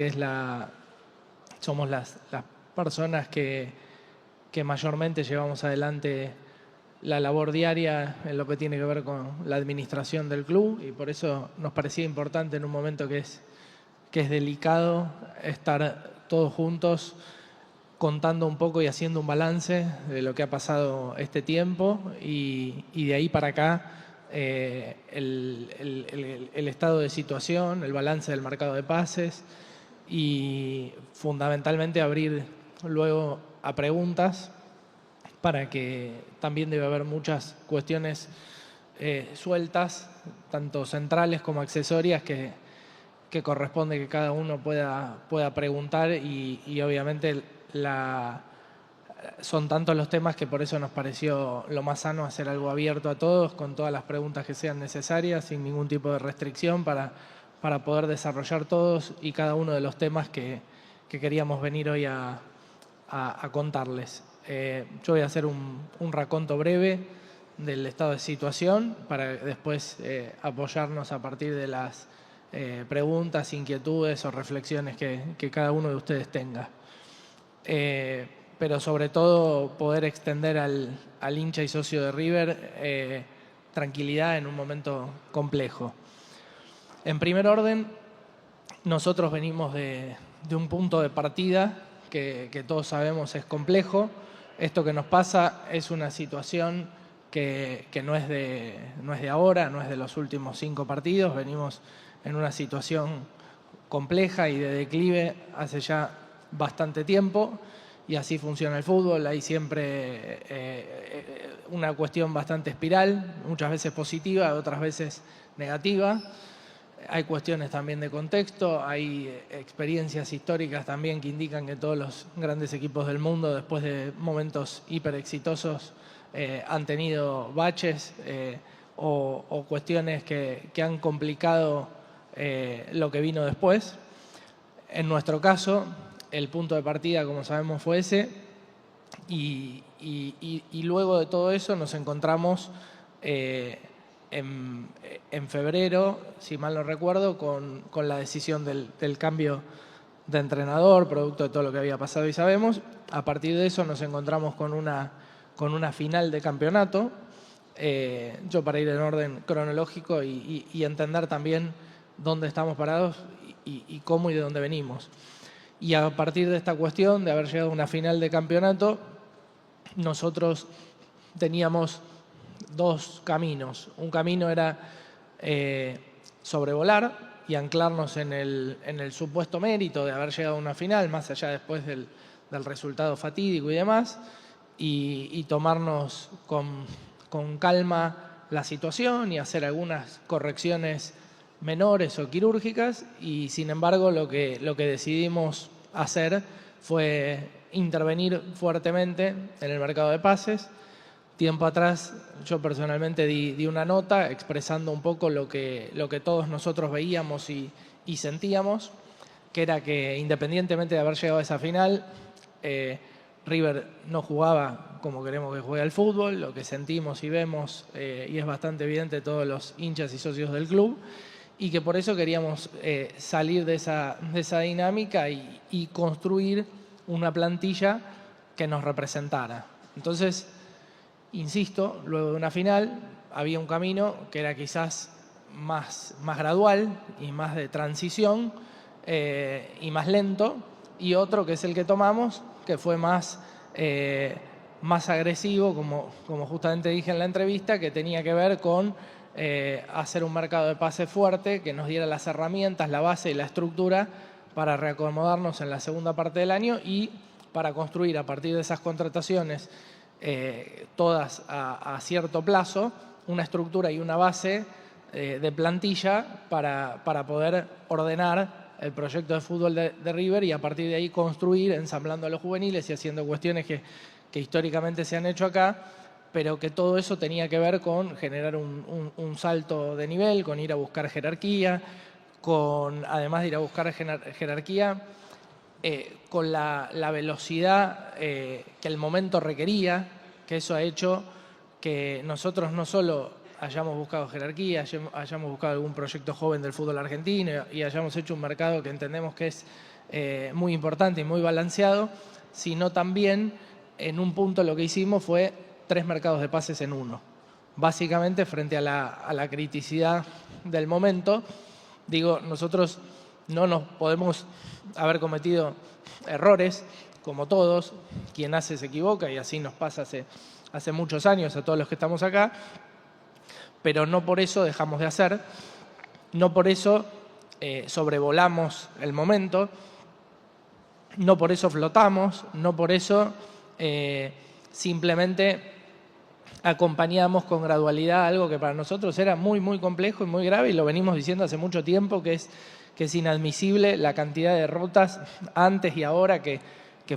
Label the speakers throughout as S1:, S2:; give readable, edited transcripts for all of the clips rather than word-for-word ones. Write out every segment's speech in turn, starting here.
S1: es somos las personas que mayormente llevamos adelante la labor diaria en lo que tiene que ver con la administración del club, y por eso nos parecía importante en un momento que es delicado estar todos juntos contando un poco y haciendo un balance de lo que ha pasado este tiempo y de ahí para acá el estado de situación, el balance del mercado de pases y fundamentalmente abrir luego a preguntas, para que también debe haber muchas cuestiones sueltas, tanto centrales como accesorias, que corresponde que cada uno pueda preguntar y obviamente son tantos los temas que por eso nos pareció lo más sano hacer algo abierto a todos, con todas las preguntas que sean necesarias, sin ningún tipo de restricción, para poder desarrollar todos y cada uno de los temas que queríamos venir hoy a contarles. Yo voy a hacer un raconto breve del estado de situación para después apoyarnos a partir de las preguntas, inquietudes o reflexiones que cada uno de ustedes tenga. Pero sobre todo poder extender al hincha y socio de River tranquilidad en un momento complejo. En primer orden, nosotros venimos de un punto de partida que todos sabemos es complejo. Esto que nos pasa es una situación que no es de ahora, no es de los últimos 5 partidos. Venimos en una situación compleja y de declive hace ya bastante tiempo, y así funciona el fútbol. Hay siempre una cuestión bastante espiral, muchas veces positiva, otras veces negativa. Hay cuestiones también de contexto, hay experiencias históricas también que indican que todos los grandes equipos del mundo, después de momentos hiper exitosos, han tenido baches o cuestiones que han complicado lo que vino después. En nuestro caso, el punto de partida, como sabemos, fue ese, y luego de todo eso nos encontramos en febrero, si mal no recuerdo, con la decisión del cambio de entrenador, producto de todo lo que había pasado y sabemos. A partir de eso nos encontramos con una final de campeonato. Yo, para ir en orden cronológico y entender también dónde estamos parados y cómo y de dónde venimos. Y a partir de esta cuestión de haber llegado a una final de campeonato, nosotros teníamos 2 caminos. Un camino era sobrevolar y anclarnos en el supuesto mérito de haber llegado a una final, más allá después del resultado fatídico y demás, y tomarnos con calma la situación y hacer algunas correcciones menores o quirúrgicas. Y sin embargo lo que decidimos hacer fue intervenir fuertemente en el mercado de pases. Tiempo atrás yo personalmente di una nota expresando un poco lo que todos nosotros veíamos y sentíamos, que era que independientemente de haber llegado a esa final, River no jugaba como queremos que juegue al fútbol, lo que sentimos y vemos, y es bastante evidente todos los hinchas y socios del club, y que por eso queríamos salir de esa dinámica y construir una plantilla que nos representara. Entonces, insisto, luego de una final había un camino que era quizás más gradual y más de transición y más lento, y otro que es el que tomamos, que fue más agresivo, como justamente dije en la entrevista, que tenía que ver con hacer un mercado de pases fuerte que nos diera las herramientas, la base y la estructura para reacomodarnos en la segunda parte del año y para construir a partir de esas contrataciones, todas a cierto plazo, una estructura y una base de plantilla para poder ordenar el proyecto de fútbol de River, y a partir de ahí construir, ensamblando a los juveniles y haciendo cuestiones que históricamente se han hecho acá, pero que todo eso tenía que ver con generar un salto de nivel, con ir a buscar jerarquía, además de ir a buscar jerarquía, con la velocidad que el momento requería, que eso ha hecho que nosotros no solo hayamos buscado jerarquía, hayamos buscado algún proyecto joven del fútbol argentino y hayamos hecho un mercado que entendemos que es muy importante y muy balanceado, sino también en un punto lo que hicimos fue 3 mercados de pases en uno. Básicamente frente a la criticidad del momento, digo, nosotros no nos podemos haber cometido errores, como todos, quien hace se equivoca y así nos pasa hace muchos años a todos los que estamos acá, pero no por eso dejamos de hacer, no por eso sobrevolamos el momento, no por eso flotamos, no por eso simplemente acompañamos con gradualidad algo que para nosotros era muy, muy complejo y muy grave, y lo venimos diciendo hace mucho tiempo, que es inadmisible la cantidad de derrotas antes y ahora que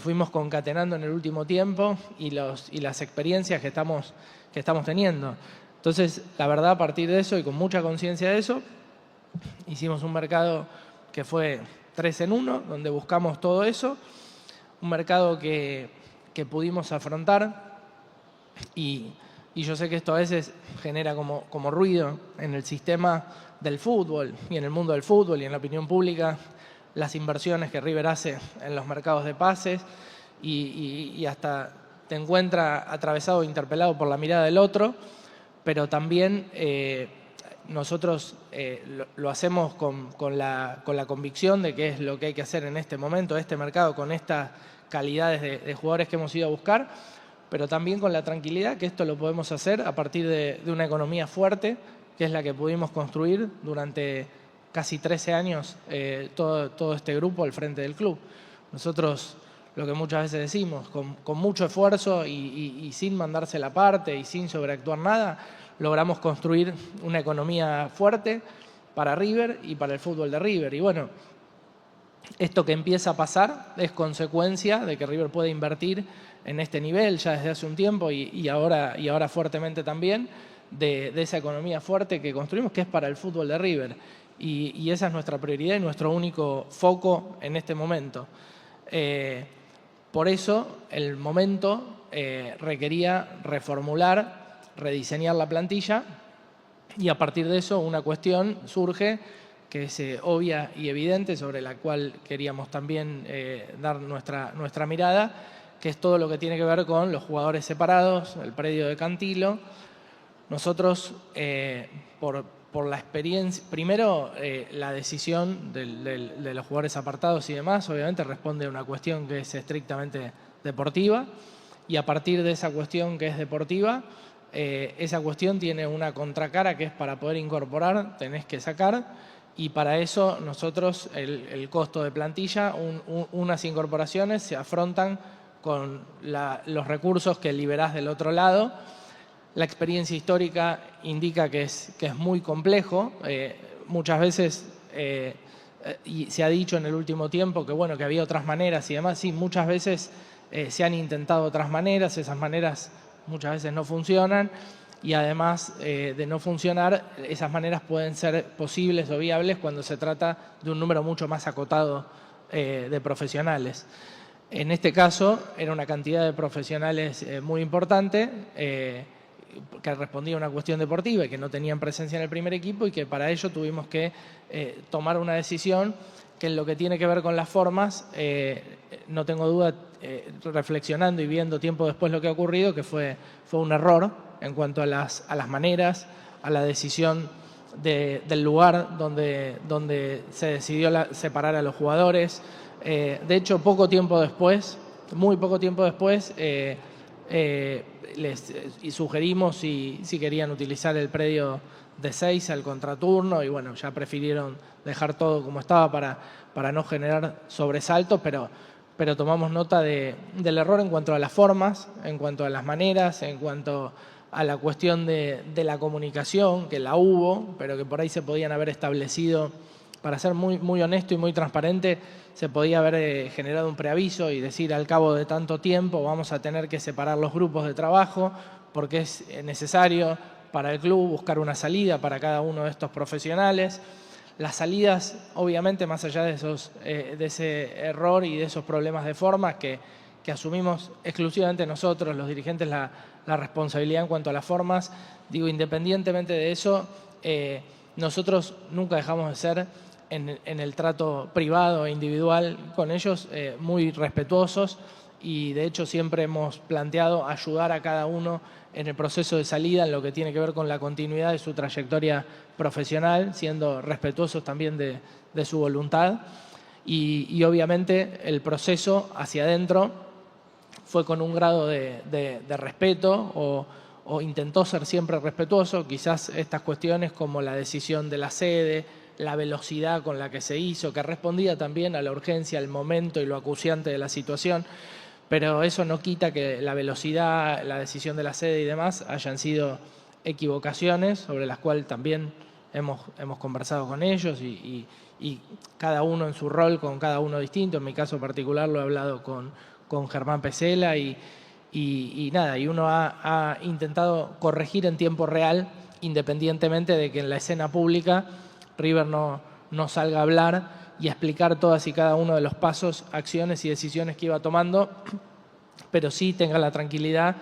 S1: fuimos concatenando en el último tiempo y las experiencias que estamos teniendo. Entonces, la verdad, a partir de eso y con mucha conciencia de eso, hicimos un mercado que fue 3 en 1, donde buscamos todo eso, un mercado que pudimos afrontar y yo sé que esto a veces genera como ruido en el sistema del fútbol y en el mundo del fútbol y en la opinión pública, las inversiones que River hace en los mercados de pases y hasta te encuentra atravesado e interpelado por la mirada del otro, pero también nosotros lo hacemos con la convicción de que es lo que hay que hacer en este momento, este mercado, con estas calidades de jugadores que hemos ido a buscar, pero también con la tranquilidad que esto lo podemos hacer a partir de una economía fuerte, que es la que pudimos construir durante casi 13 años todo este grupo al frente del club. Nosotros, lo que muchas veces decimos, con mucho esfuerzo y sin mandarse la parte y sin sobreactuar nada, logramos construir una economía fuerte para River y para el fútbol de River. Y bueno, esto que empieza a pasar es consecuencia de que River puede invertir en este nivel ya desde hace un tiempo y ahora fuertemente también, de esa economía fuerte que construimos, que es para el fútbol de River. Y esa es nuestra prioridad y nuestro único foco en este momento. Por eso el momento requería reformular, rediseñar la plantilla, y a partir de eso una cuestión surge que es obvia y evidente, sobre la cual queríamos también dar nuestra mirada, que es todo lo que tiene que ver con los jugadores separados, el predio de Cantilo. Nosotros, por la experiencia, primero la decisión de los jugadores apartados y demás, obviamente responde a una cuestión que es estrictamente deportiva, y a partir de esa cuestión que es deportiva, esa cuestión tiene una contracara que es para poder incorporar, tenés que sacar, y para eso nosotros el costo de plantilla, unas incorporaciones se afrontan con los recursos que liberás del otro lado. La experiencia histórica indica que es muy complejo. Muchas veces, y se ha dicho en el último tiempo que, bueno, que había otras maneras y demás. Sí, muchas veces se han intentado otras maneras, esas maneras muchas veces no funcionan, y además de no funcionar, esas maneras pueden ser posibles o viables cuando se trata de un número mucho más acotado de profesionales. En este caso era una cantidad de profesionales muy importante, que respondía a una cuestión deportiva y que no tenían presencia en el primer equipo, y que para ello tuvimos que tomar una decisión que en lo que tiene que ver con las formas, no tengo duda, reflexionando y viendo tiempo después lo que ha ocurrido, que fue un error en cuanto a las maneras, a la decisión del lugar donde se decidió separar a los jugadores. De hecho, poco tiempo después, muy poco tiempo después, les sugerimos si querían utilizar el predio de 6 al contraturno, y bueno, ya prefirieron dejar todo como estaba para no generar sobresaltos, pero tomamos nota del error en cuanto a las formas, en cuanto a las maneras, en cuanto a la cuestión de la comunicación, que la hubo, pero que por ahí se podían haber establecido. Para ser muy, muy honesto y muy transparente, se podía haber generado un preaviso y decir, al cabo de tanto tiempo vamos a tener que separar los grupos de trabajo, porque es necesario para el club buscar una salida para cada uno de estos profesionales. Las salidas, obviamente, más allá de ese error y de esos problemas de forma que que asumimos exclusivamente nosotros, los dirigentes, la responsabilidad en cuanto a las formas. Digo, independientemente de eso, nosotros nunca dejamos de ser en el trato privado e individual con ellos muy respetuosos, y de hecho siempre hemos planteado ayudar a cada uno en el proceso de salida en lo que tiene que ver con la continuidad de su trayectoria profesional, siendo respetuosos también de su voluntad. Y obviamente el proceso hacia adentro fue con un grado de respeto, o intentó ser siempre respetuoso. Quizás estas cuestiones como la decisión de la sede, la velocidad con la que se hizo, que respondía también a la urgencia, al momento y lo acuciante de la situación, pero eso no quita que la velocidad, la decisión de la sede y demás hayan sido equivocaciones sobre las cuales también hemos conversado con ellos, y cada uno en su rol, con cada uno distinto. En mi caso particular lo he hablado con Germán Pesela, y uno ha intentado corregir en tiempo real, independientemente de que en la escena pública River no salga a hablar y a explicar todas y cada uno de los pasos, acciones y decisiones que iba tomando, pero sí tenga la tranquilidad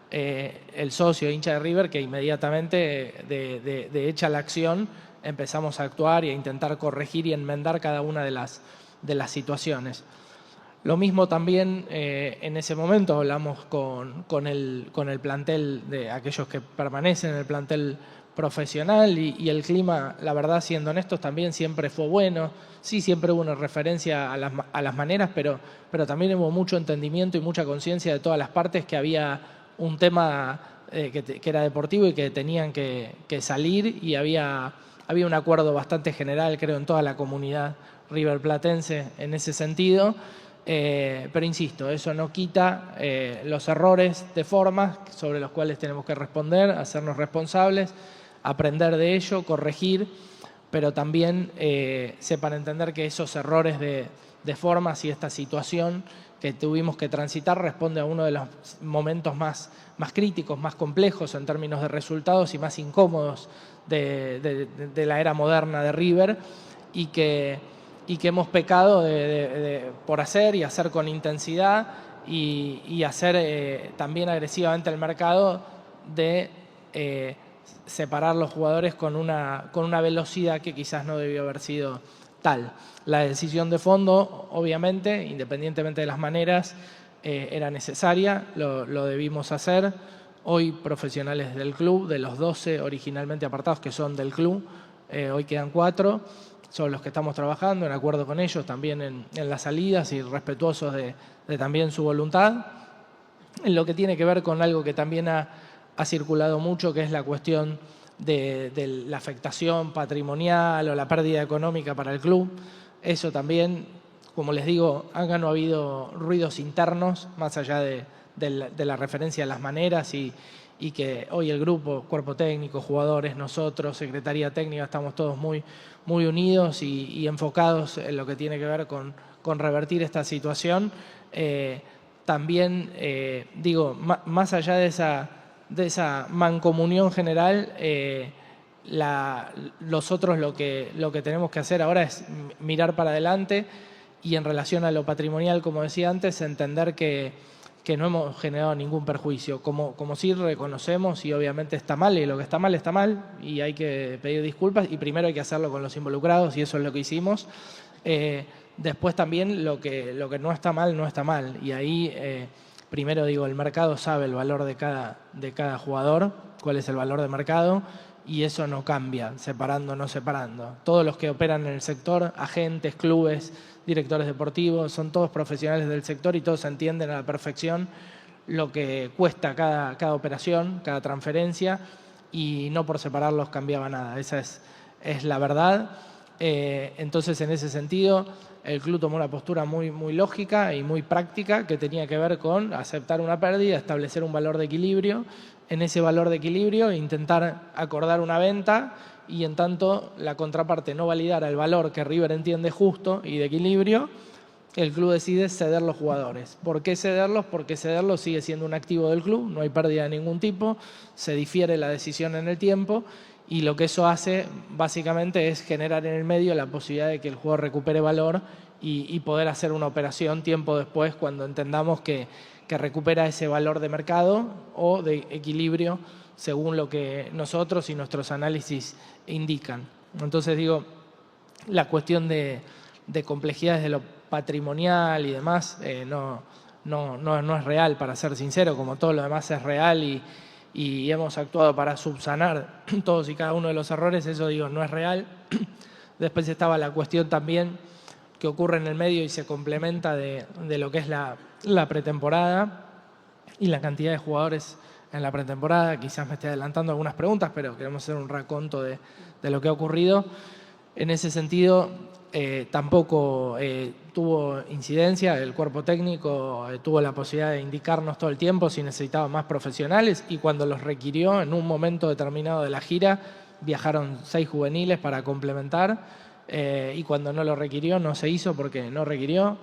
S1: el socio hincha de River, que inmediatamente de hecha la acción empezamos a actuar y a intentar corregir y enmendar cada una de las situaciones. Lo mismo también en ese momento hablamos con el plantel, de aquellos que permanecen en el plantel profesional, y el clima, la verdad, siendo honestos, también siempre fue bueno. Sí, siempre hubo una referencia a las maneras, pero también hubo mucho entendimiento y mucha conciencia de todas las partes que había un tema que era deportivo y que tenían que salir, y había un acuerdo bastante general, creo, en toda la comunidad riverplatense en ese sentido. Pero insisto, eso no quita los errores de forma sobre los cuales tenemos que responder, hacernos responsables, aprender de ello, corregir, pero también sepan entender que esos errores de formas y esta situación que tuvimos que transitar responde a uno de los momentos más críticos, más complejos en términos de resultados y más incómodos de la era moderna de River, y que hemos pecado por hacer y hacer con intensidad, y hacer también agresivamente el mercado de separar los jugadores con una velocidad que quizás no debió haber sido tal. La decisión de fondo, obviamente, independientemente de las maneras, era necesaria, lo debimos hacer. Hoy profesionales del club, de los 12 originalmente apartados que son del club, hoy quedan 4, sobre los que estamos trabajando, en acuerdo con ellos también en las salidas y respetuosos de también su voluntad. En lo que tiene que ver con algo que también ha circulado mucho, que es la cuestión de la afectación patrimonial o la pérdida económica para el club. Eso también, como les digo, acá no ha habido ruidos internos, más allá de la referencia a las maneras, y que hoy el grupo, cuerpo técnico, jugadores, nosotros, secretaría técnica, estamos todos muy unidos y enfocados en lo que tiene que ver con revertir esta situación. También, digo, más allá de esa mancomunión general, nosotros lo que tenemos que hacer ahora es mirar para adelante, y en relación a lo patrimonial, como decía antes, entender que no hemos generado ningún perjuicio. Como sí reconocemos, y obviamente está mal, y lo que está mal, y hay que pedir disculpas, y primero hay que hacerlo con los involucrados, y eso es lo que hicimos. Después también lo que no está mal, y ahí primero digo, el mercado sabe el valor de cada jugador, cuál es el valor de mercado, y eso no cambia, separando o no separando. Todos los que operan en el sector, agentes, clubes, directores deportivos, son todos profesionales del sector, y todos entienden a la perfección lo que cuesta cada operación, cada transferencia, y no por separarlos cambiaba nada. Esa es la verdad. Entonces, en ese sentido, el club tomó una postura muy lógica y muy práctica, que tenía que ver con aceptar una pérdida, establecer un valor de equilibrio. En ese valor de equilibrio, intentar acordar una venta, y en tanto la contraparte no validara el valor que River entiende justo y de equilibrio, el club decide ceder los jugadores. ¿Por qué cederlos? Porque cederlos sigue siendo un activo del club, no hay pérdida de ningún tipo, se difiere la decisión en el tiempo, y lo que eso hace básicamente es generar en el medio la posibilidad de que el jugador recupere valor y poder hacer una operación tiempo después cuando entendamos que recupera ese valor de mercado o de equilibrio según lo que nosotros y nuestros análisis indican. Entonces digo, la cuestión de complejidades de lo patrimonial y demás no es real, para ser sincero, como todo lo demás es real y hemos actuado para subsanar todos y cada uno de los errores, eso digo, no es real. Después estaba la cuestión también que ocurre en el medio y se complementa de lo que es la pretemporada y la cantidad de jugadores en la pretemporada. Quizás me esté adelantando algunas preguntas, pero queremos hacer un raconto de lo que ha ocurrido. En ese sentido, tampoco tuvo incidencia, el cuerpo técnico tuvo la posibilidad de indicarnos todo el tiempo si necesitaba más profesionales y cuando los requirió en un momento determinado de la gira, viajaron 6 juveniles para complementar y cuando no lo requirió no se hizo porque no requirió.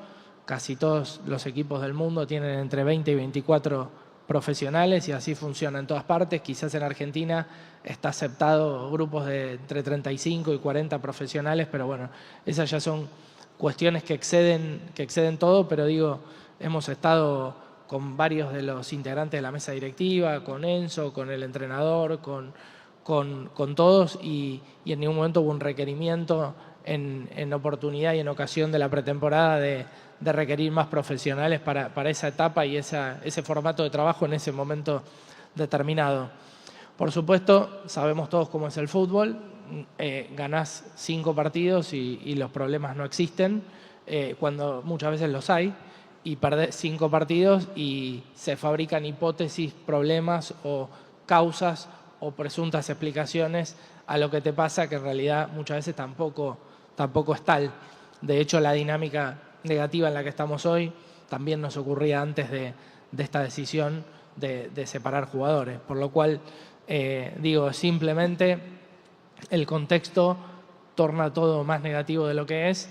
S1: Casi todos los equipos del mundo tienen entre 20 y 24 profesionales y así funciona en todas partes. Quizás en Argentina está aceptado grupos de entre 35 y 40 profesionales, pero bueno, esas ya son cuestiones que exceden todo, pero digo, hemos estado con varios de los integrantes de la mesa directiva, con Enzo, con el entrenador, con todos y en ningún momento hubo un requerimiento en oportunidad y en ocasión de la pretemporada de requerir más profesionales para esa etapa y ese formato de trabajo en ese momento determinado. Por supuesto, sabemos todos cómo es el fútbol, ganás 5 partidos y los problemas no existen, cuando muchas veces los hay, y perdés 5 partidos y se fabrican hipótesis, problemas o causas o presuntas explicaciones a lo que te pasa, que en realidad muchas veces tampoco es tal. De hecho, la dinámica negativa en la que estamos hoy también nos ocurría antes de esta decisión de separar jugadores. Por lo cual, digo, simplemente el contexto torna todo más negativo de lo que es,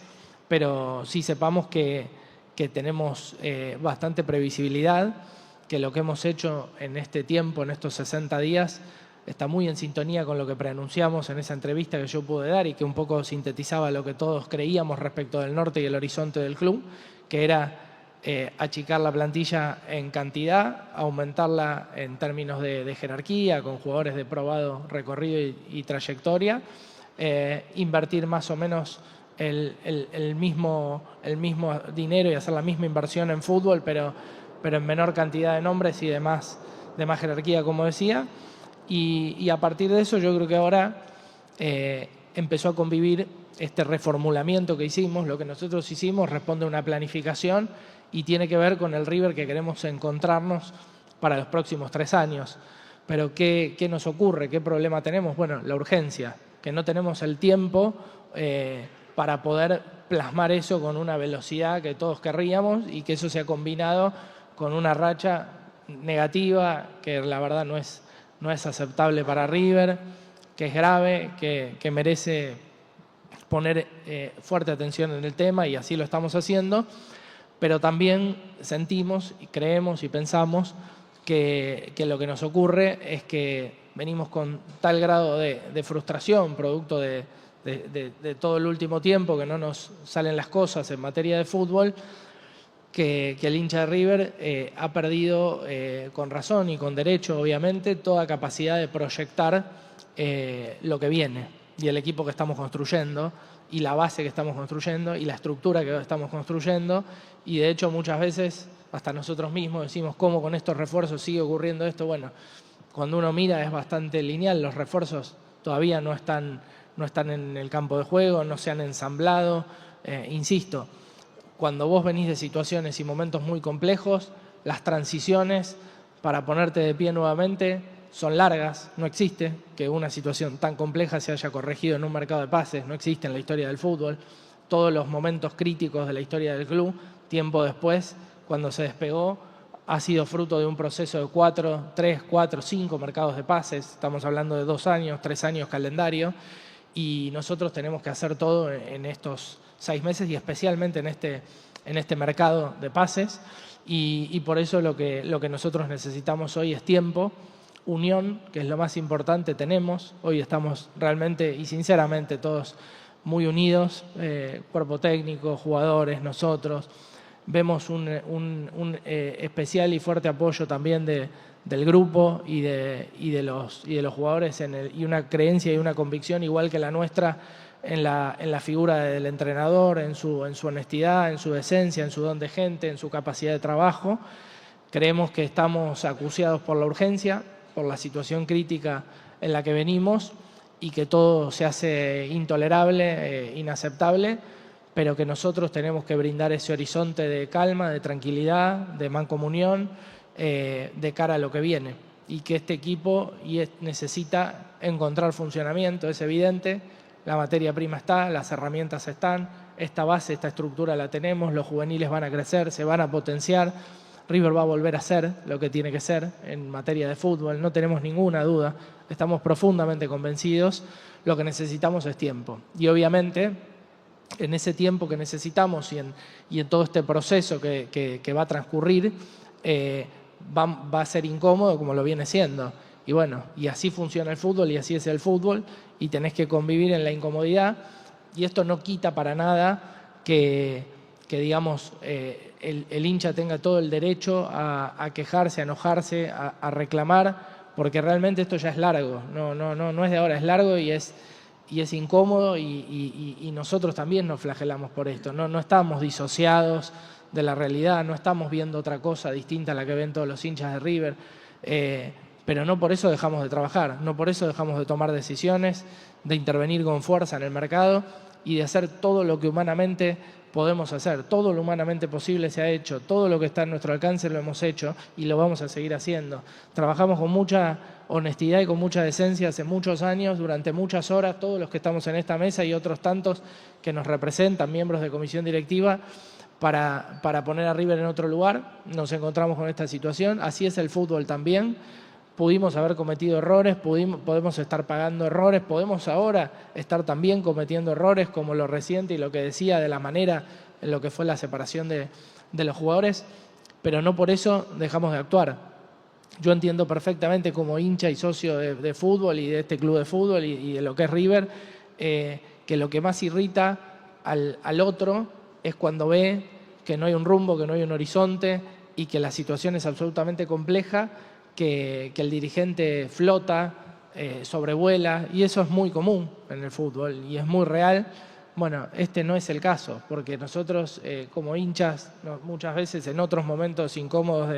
S1: pero sí sepamos que tenemos bastante previsibilidad, que lo que hemos hecho en este tiempo, en estos 60 días, está muy en sintonía con lo que preanunciamos en esa entrevista que yo pude dar y que un poco sintetizaba lo que todos creíamos respecto del norte y el horizonte del club, que era achicar la plantilla en cantidad, aumentarla en términos de jerarquía, con jugadores de probado recorrido y trayectoria, invertir más o menos el mismo dinero y hacer la misma inversión en fútbol, pero en menor cantidad de nombres y de más jerarquía, como decía. Y a partir de eso yo creo que ahora empezó a convivir este reformulamiento que hicimos. Lo que nosotros hicimos responde a una planificación y tiene que ver con el River que queremos encontrarnos para los próximos 3 años. Pero ¿qué nos ocurre? ¿Qué problema tenemos? Bueno, la urgencia, que no tenemos el tiempo para poder plasmar eso con una velocidad que todos querríamos y que eso se ha combinado con una racha negativa que la verdad no es aceptable para River, que es grave, que merece poner fuerte atención en el tema y así lo estamos haciendo, pero también sentimos y creemos y pensamos que lo que nos ocurre es que venimos con tal grado de frustración, producto de todo el último tiempo que no nos salen las cosas en materia de fútbol, que el hincha de River ha perdido, con razón y con derecho, obviamente, toda capacidad de proyectar lo que viene y el equipo que estamos construyendo y la base que estamos construyendo y la estructura que estamos construyendo. Y de hecho muchas veces hasta nosotros mismos decimos cómo con estos refuerzos sigue ocurriendo esto. Bueno, cuando uno mira es bastante lineal, los refuerzos todavía no están en el campo de juego, no se han ensamblado, insisto. Cuando vos venís de situaciones y momentos muy complejos, las transiciones para ponerte de pie nuevamente son largas. No existe que una situación tan compleja se haya corregido en un mercado de pases, no existe en la historia del fútbol. Todos los momentos críticos de la historia del club, tiempo después, cuando se despegó, ha sido fruto de un proceso de 3, 4, 5 mercados de pases. Estamos hablando de 2 años, 3 años calendario, y nosotros tenemos que hacer todo en estos 6 meses y especialmente en este mercado de pases y por eso lo que nosotros necesitamos hoy es tiempo, unión, que es lo más importante. Hoy estamos realmente y sinceramente todos muy unidos, cuerpo técnico, jugadores, nosotros. Vemos un especial y fuerte apoyo también del grupo y de los jugadores y una creencia y una convicción igual que la nuestra en la figura del entrenador, en su honestidad, en su decencia, en su don de gente, en su capacidad de trabajo. Creemos que estamos acuciados por la urgencia, por la situación crítica en la que venimos y que todo se hace intolerable, inaceptable, pero que nosotros tenemos que brindar ese horizonte de calma, de tranquilidad, de mancomunión, de cara a lo que viene. Y que este equipo necesita encontrar funcionamiento, es evidente, la materia prima está, las herramientas están, esta base, esta estructura la tenemos, los juveniles van a crecer, se van a potenciar, River va a volver a ser lo que tiene que ser en materia de fútbol, no tenemos ninguna duda, estamos profundamente convencidos, lo que necesitamos es tiempo. Y obviamente, en ese tiempo que necesitamos y en todo este proceso que va a transcurrir, va a ser incómodo como lo viene siendo. Y bueno, y así funciona el fútbol y así es el fútbol y tenés que convivir en la incomodidad y esto no quita para nada que digamos, el hincha tenga todo el derecho a quejarse, a enojarse, a reclamar, porque realmente esto ya es largo, no es de ahora, es largo y es incómodo y nosotros también nos flagelamos por esto, no estamos disociados de la realidad, no estamos viendo otra cosa distinta a la que ven todos los hinchas de River, pero no por eso dejamos de trabajar, no por eso dejamos de tomar decisiones, de intervenir con fuerza en el mercado y de hacer todo lo que humanamente podemos hacer. Todo lo humanamente posible se ha hecho, todo lo que está en nuestro alcance lo hemos hecho y lo vamos a seguir haciendo. Trabajamos con mucha honestidad y con mucha decencia hace muchos años, durante muchas horas, todos los que estamos en esta mesa y otros tantos que nos representan, miembros de comisión directiva, para poner a River en otro lugar. Nos encontramos con esta situación, así es el fútbol también. Pudimos haber cometido errores, podemos estar pagando errores, podemos ahora estar también cometiendo errores como lo reciente y lo que decía de la manera en lo que fue la separación de los jugadores, pero no por eso dejamos de actuar. Yo entiendo perfectamente como hincha y socio de fútbol y de este club de fútbol y de lo que es River, que lo que más irrita al otro es cuando ve que no hay un rumbo, que no hay un horizonte y que la situación es absolutamente compleja, que el dirigente flota, sobrevuela, y eso es muy común en el fútbol y es muy real. Bueno, este no es el caso, porque nosotros como hinchas, muchas veces en otros momentos incómodos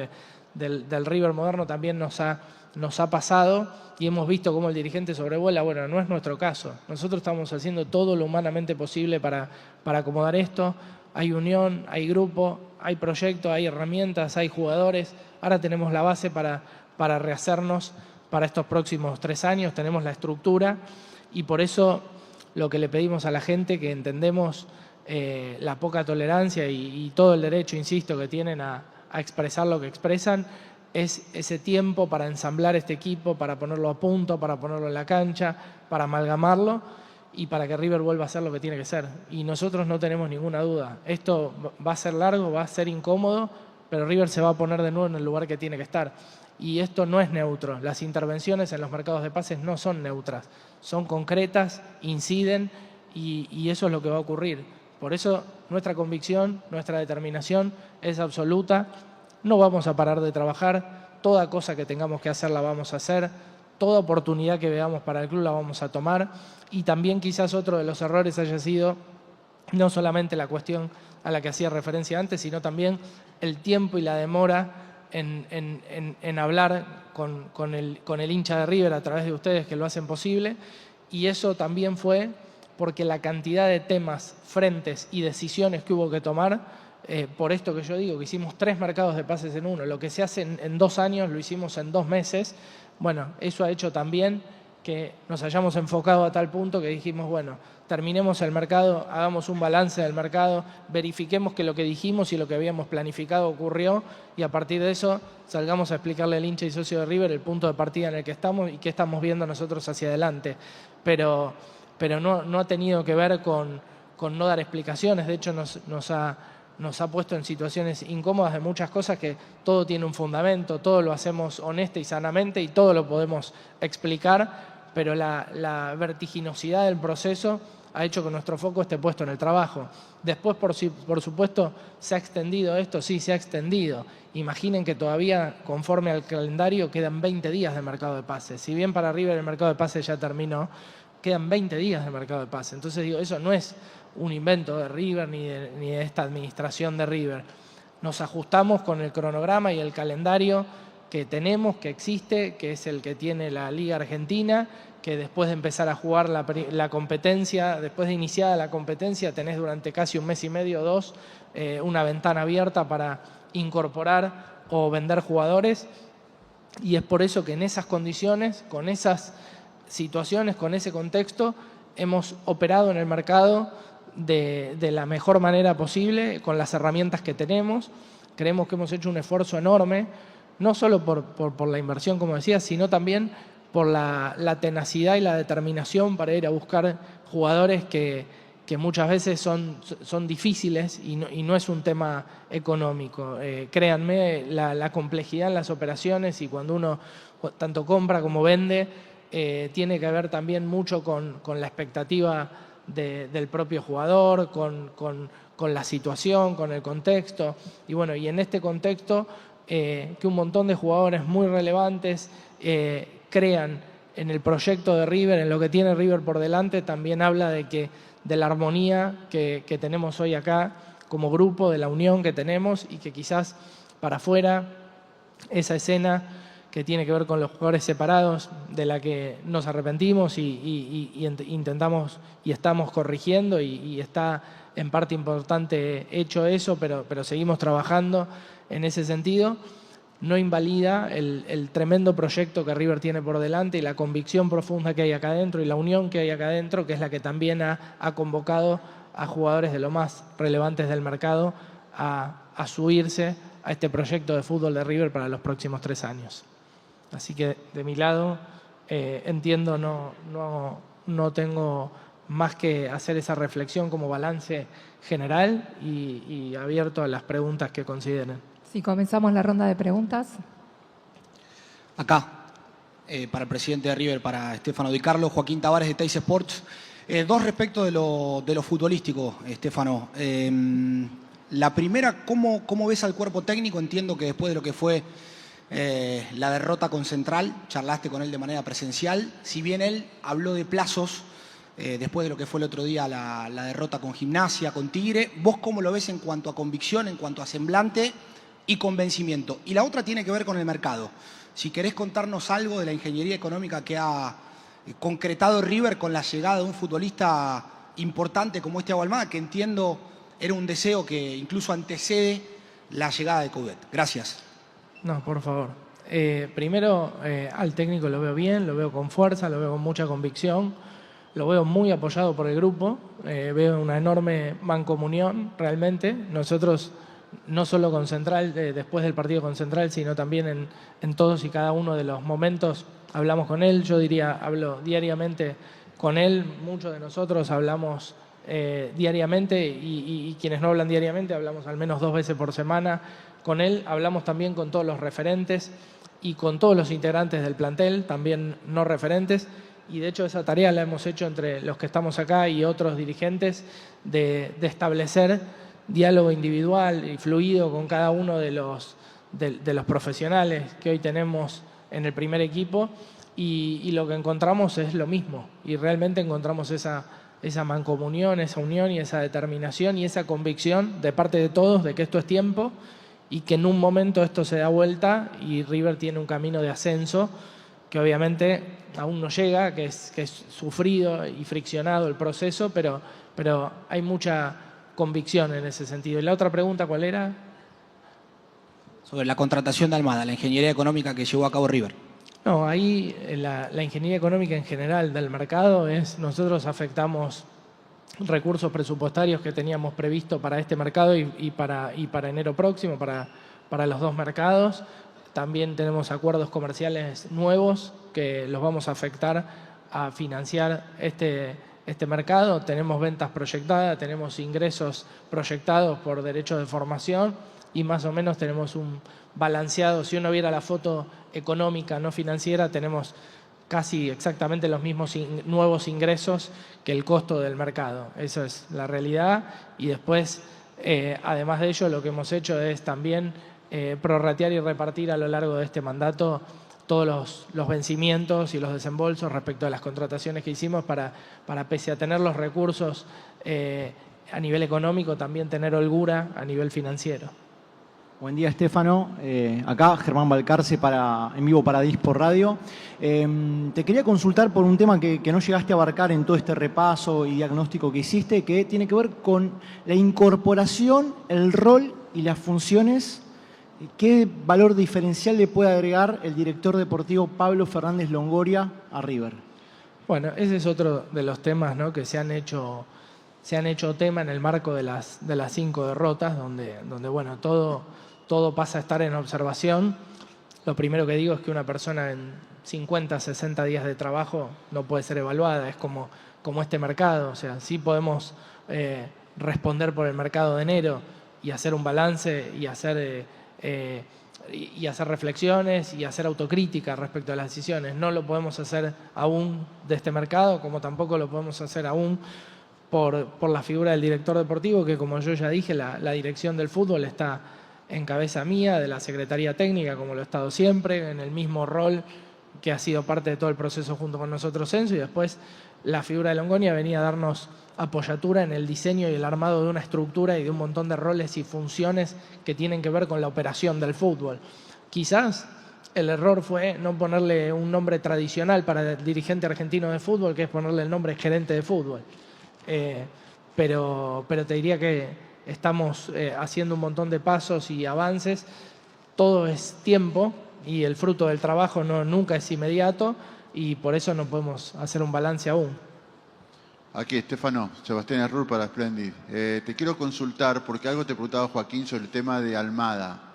S1: del River moderno también nos ha pasado y hemos visto cómo el dirigente sobrevuela. Bueno, no es nuestro caso. Nosotros estamos haciendo todo lo humanamente posible para acomodar esto. Hay unión, hay grupo, hay proyecto, hay herramientas, hay jugadores. Ahora tenemos la base para rehacernos para estos próximos 3 años, tenemos la estructura y por eso lo que le pedimos a la gente, que entendemos la poca tolerancia y todo el derecho, insisto, que tienen a expresar lo que expresan, es ese tiempo para ensamblar este equipo, para ponerlo a punto, para ponerlo en la cancha, para amalgamarlo y para que River vuelva a ser lo que tiene que ser. Y nosotros no tenemos ninguna duda. Esto va a ser largo, va a ser incómodo, pero River se va a poner de nuevo en el lugar que tiene que estar. Y esto no es neutro. Las intervenciones en los mercados de pases no son neutras. Son concretas, inciden y eso es lo que va a ocurrir. Por eso nuestra convicción, nuestra determinación es absoluta. No vamos a parar de trabajar. Toda cosa que tengamos que hacer la vamos a hacer. Toda oportunidad que veamos para el club la vamos a tomar. Y también quizás otro de los errores haya sido no solamente la cuestión a la que hacía referencia antes, sino también el tiempo y la demora en hablar con el hincha de River a través de ustedes que lo hacen posible. Y eso también fue porque la cantidad de temas, frentes y decisiones que hubo que tomar, por esto que yo digo, que hicimos 3 mercados de pases en uno, lo que se hace en 2 años lo hicimos en 2 meses, bueno, eso ha hecho también que nos hayamos enfocado a tal punto que dijimos, bueno, terminemos el mercado, hagamos un balance del mercado, verifiquemos que lo que dijimos y lo que habíamos planificado ocurrió y a partir de eso salgamos a explicarle al hincha y socio de River el punto de partida en el que estamos y qué estamos viendo nosotros hacia adelante. Pero no ha tenido que ver con no dar explicaciones, de hecho nos ha puesto en situaciones incómodas de muchas cosas que todo tiene un fundamento, todo lo hacemos honesta y sanamente y todo lo podemos explicar, pero la vertiginosidad del proceso ha hecho que nuestro foco esté puesto en el trabajo. Después, por supuesto, ¿se ha extendido esto? Sí, se ha extendido. Imaginen que todavía, conforme al calendario, quedan 20 días de mercado de pases. Si bien para River el mercado de pases ya terminó, quedan 20 días de mercado de pases. Entonces, digo, eso no es un invento de River ni de esta administración de River. Nos ajustamos con el cronograma y el calendario que tenemos, que existe, que es el que tiene la Liga Argentina, que después de empezar a jugar la competencia, después de iniciada la competencia, tenés durante casi un mes y medio o dos una ventana abierta para incorporar o vender jugadores. Y es por eso que en esas condiciones, con esas situaciones, con ese contexto, hemos operado en el mercado de la mejor manera posible, con las herramientas que tenemos. Creemos que hemos hecho un esfuerzo enorme, no solo por la inversión, como decía, sino también por la tenacidad y la determinación para ir a buscar jugadores que muchas veces son difíciles y no es un tema económico. Créanme, la complejidad en las operaciones y cuando uno tanto compra como vende, tiene que ver también mucho con la expectativa del propio jugador, con la situación, con el contexto. Y bueno, y en este contexto, que un montón de jugadores muy relevantes crean en el proyecto de River, en lo que tiene River por delante, también habla de la armonía que tenemos hoy acá como grupo, de la unión que tenemos y que quizás para afuera esa escena que tiene que ver con los jugadores separados, de la que nos arrepentimos y intentamos y estamos corrigiendo y está en parte importante hecho eso, pero seguimos trabajando en ese sentido. No invalida el tremendo proyecto que River tiene por delante y la convicción profunda que hay acá adentro y la unión que hay acá adentro, que es la que también ha convocado a jugadores de lo más relevantes del mercado a subirse a este proyecto de fútbol de River para los próximos 3 años. Así que de mi lado, entiendo, no tengo más que hacer esa reflexión como balance general y abierto a las preguntas que consideren.
S2: Si comenzamos la ronda de preguntas.
S3: Acá, para el presidente de River, para Stefano Di Carlo, Joaquín Tavares de Teis Sports. Dos respecto de lo futbolístico, Stefano. La primera, ¿cómo ves al cuerpo técnico? Entiendo que después de lo que fue la derrota con Central, charlaste con él de manera presencial. Si bien él habló de plazos, después de lo que fue el otro día la derrota con Gimnasia, con Tigre, ¿vos cómo lo ves en cuanto a convicción, en cuanto a semblante y convencimiento? Y la otra tiene que ver con el mercado. Si querés contarnos algo de la ingeniería económica que ha concretado River con la llegada de un futbolista importante como Thiago Almada, que entiendo era un deseo que incluso antecede la llegada de Coudet. Gracias.
S1: No, por favor. Primero, al técnico lo veo bien, lo veo con fuerza, lo veo con mucha convicción, lo veo muy apoyado por el grupo, veo una enorme mancomunión realmente. Nosotros, no solo con Central, después del partido con Central, sino también en todos y cada uno de los momentos hablamos con él. Yo diría, hablo diariamente con él. Muchos de nosotros hablamos diariamente y quienes no hablan diariamente hablamos al menos 2 veces por semana con él. Hablamos también con todos los referentes y con todos los integrantes del plantel, también no referentes. Y de hecho esa tarea la hemos hecho entre los que estamos acá y otros dirigentes de establecer diálogo individual y fluido con cada uno de los profesionales que hoy tenemos en el primer equipo y lo que encontramos es lo mismo y realmente encontramos esa mancomunión, esa unión y esa determinación y esa convicción de parte de todos de que esto es tiempo y que en un momento esto se da vuelta y River tiene un camino de ascenso que obviamente aún no llega, que es sufrido y friccionado el proceso, pero hay mucha convicción en ese sentido. ¿Y la otra pregunta cuál era?
S3: Sobre la contratación de Almada, la ingeniería económica que llevó a cabo River.
S1: No, ahí la ingeniería económica en general del mercado es, nosotros afectamos recursos presupuestarios que teníamos previsto para este mercado y para enero próximo, para los 2 mercados. También tenemos acuerdos comerciales nuevos que los vamos a afectar a financiar este mercado. Tenemos ventas proyectadas, tenemos ingresos proyectados por derechos de formación y más o menos tenemos un balanceado. Si uno viera la foto económica, no financiera, tenemos casi exactamente los mismos nuevos ingresos que el costo del mercado. Eso es la realidad. Y después, además de ello, lo que hemos hecho es también prorratear y repartir a lo largo de este mandato todos los vencimientos y los desembolsos respecto a las contrataciones que hicimos para pese a tener los recursos a nivel económico, también tener holgura a nivel financiero.
S4: Buen día, Estefano. Acá Germán Balcarce en vivo para Dispor Radio. Te quería consultar por un tema que no llegaste a abarcar en todo este repaso y diagnóstico que hiciste, que tiene que ver con la incorporación, el rol y las funciones. ¿Qué valor diferencial le puede agregar el director deportivo Pablo Fernández Longoria a River?
S1: Bueno, ese es otro de los temas, ¿no?, que se han hecho tema en el marco de las 5 derrotas, donde bueno, todo pasa a estar en observación. Lo primero que digo es que una persona en 50, 60 días de trabajo no puede ser evaluada, es como este mercado. O sea, sí podemos responder por el mercado de enero y hacer un balance y hacer reflexiones y hacer autocrítica respecto a las decisiones. No lo podemos hacer aún de este mercado, como tampoco lo podemos hacer aún por la figura del director deportivo, que como yo ya dije, la dirección del fútbol está en cabeza mía, de la Secretaría Técnica, como lo he estado siempre, en el mismo rol que ha sido parte de todo el proceso junto con nosotros Enzo, y después la figura de Longoria venía a darnos apoyatura en el diseño y el armado de una estructura y de un montón de roles y funciones que tienen que ver con la operación del fútbol. Quizás el error fue no ponerle un nombre tradicional para el dirigente argentino de fútbol, que es ponerle el nombre gerente de fútbol. Pero te diría que estamos haciendo un montón de pasos y avances. Todo es tiempo y el fruto del trabajo nunca es inmediato, y por eso no podemos hacer un balance aún.
S5: Aquí, Estefano, Sebastián Errur para Splendid. Te quiero consultar, porque algo te preguntaba Joaquín sobre el tema de Almada.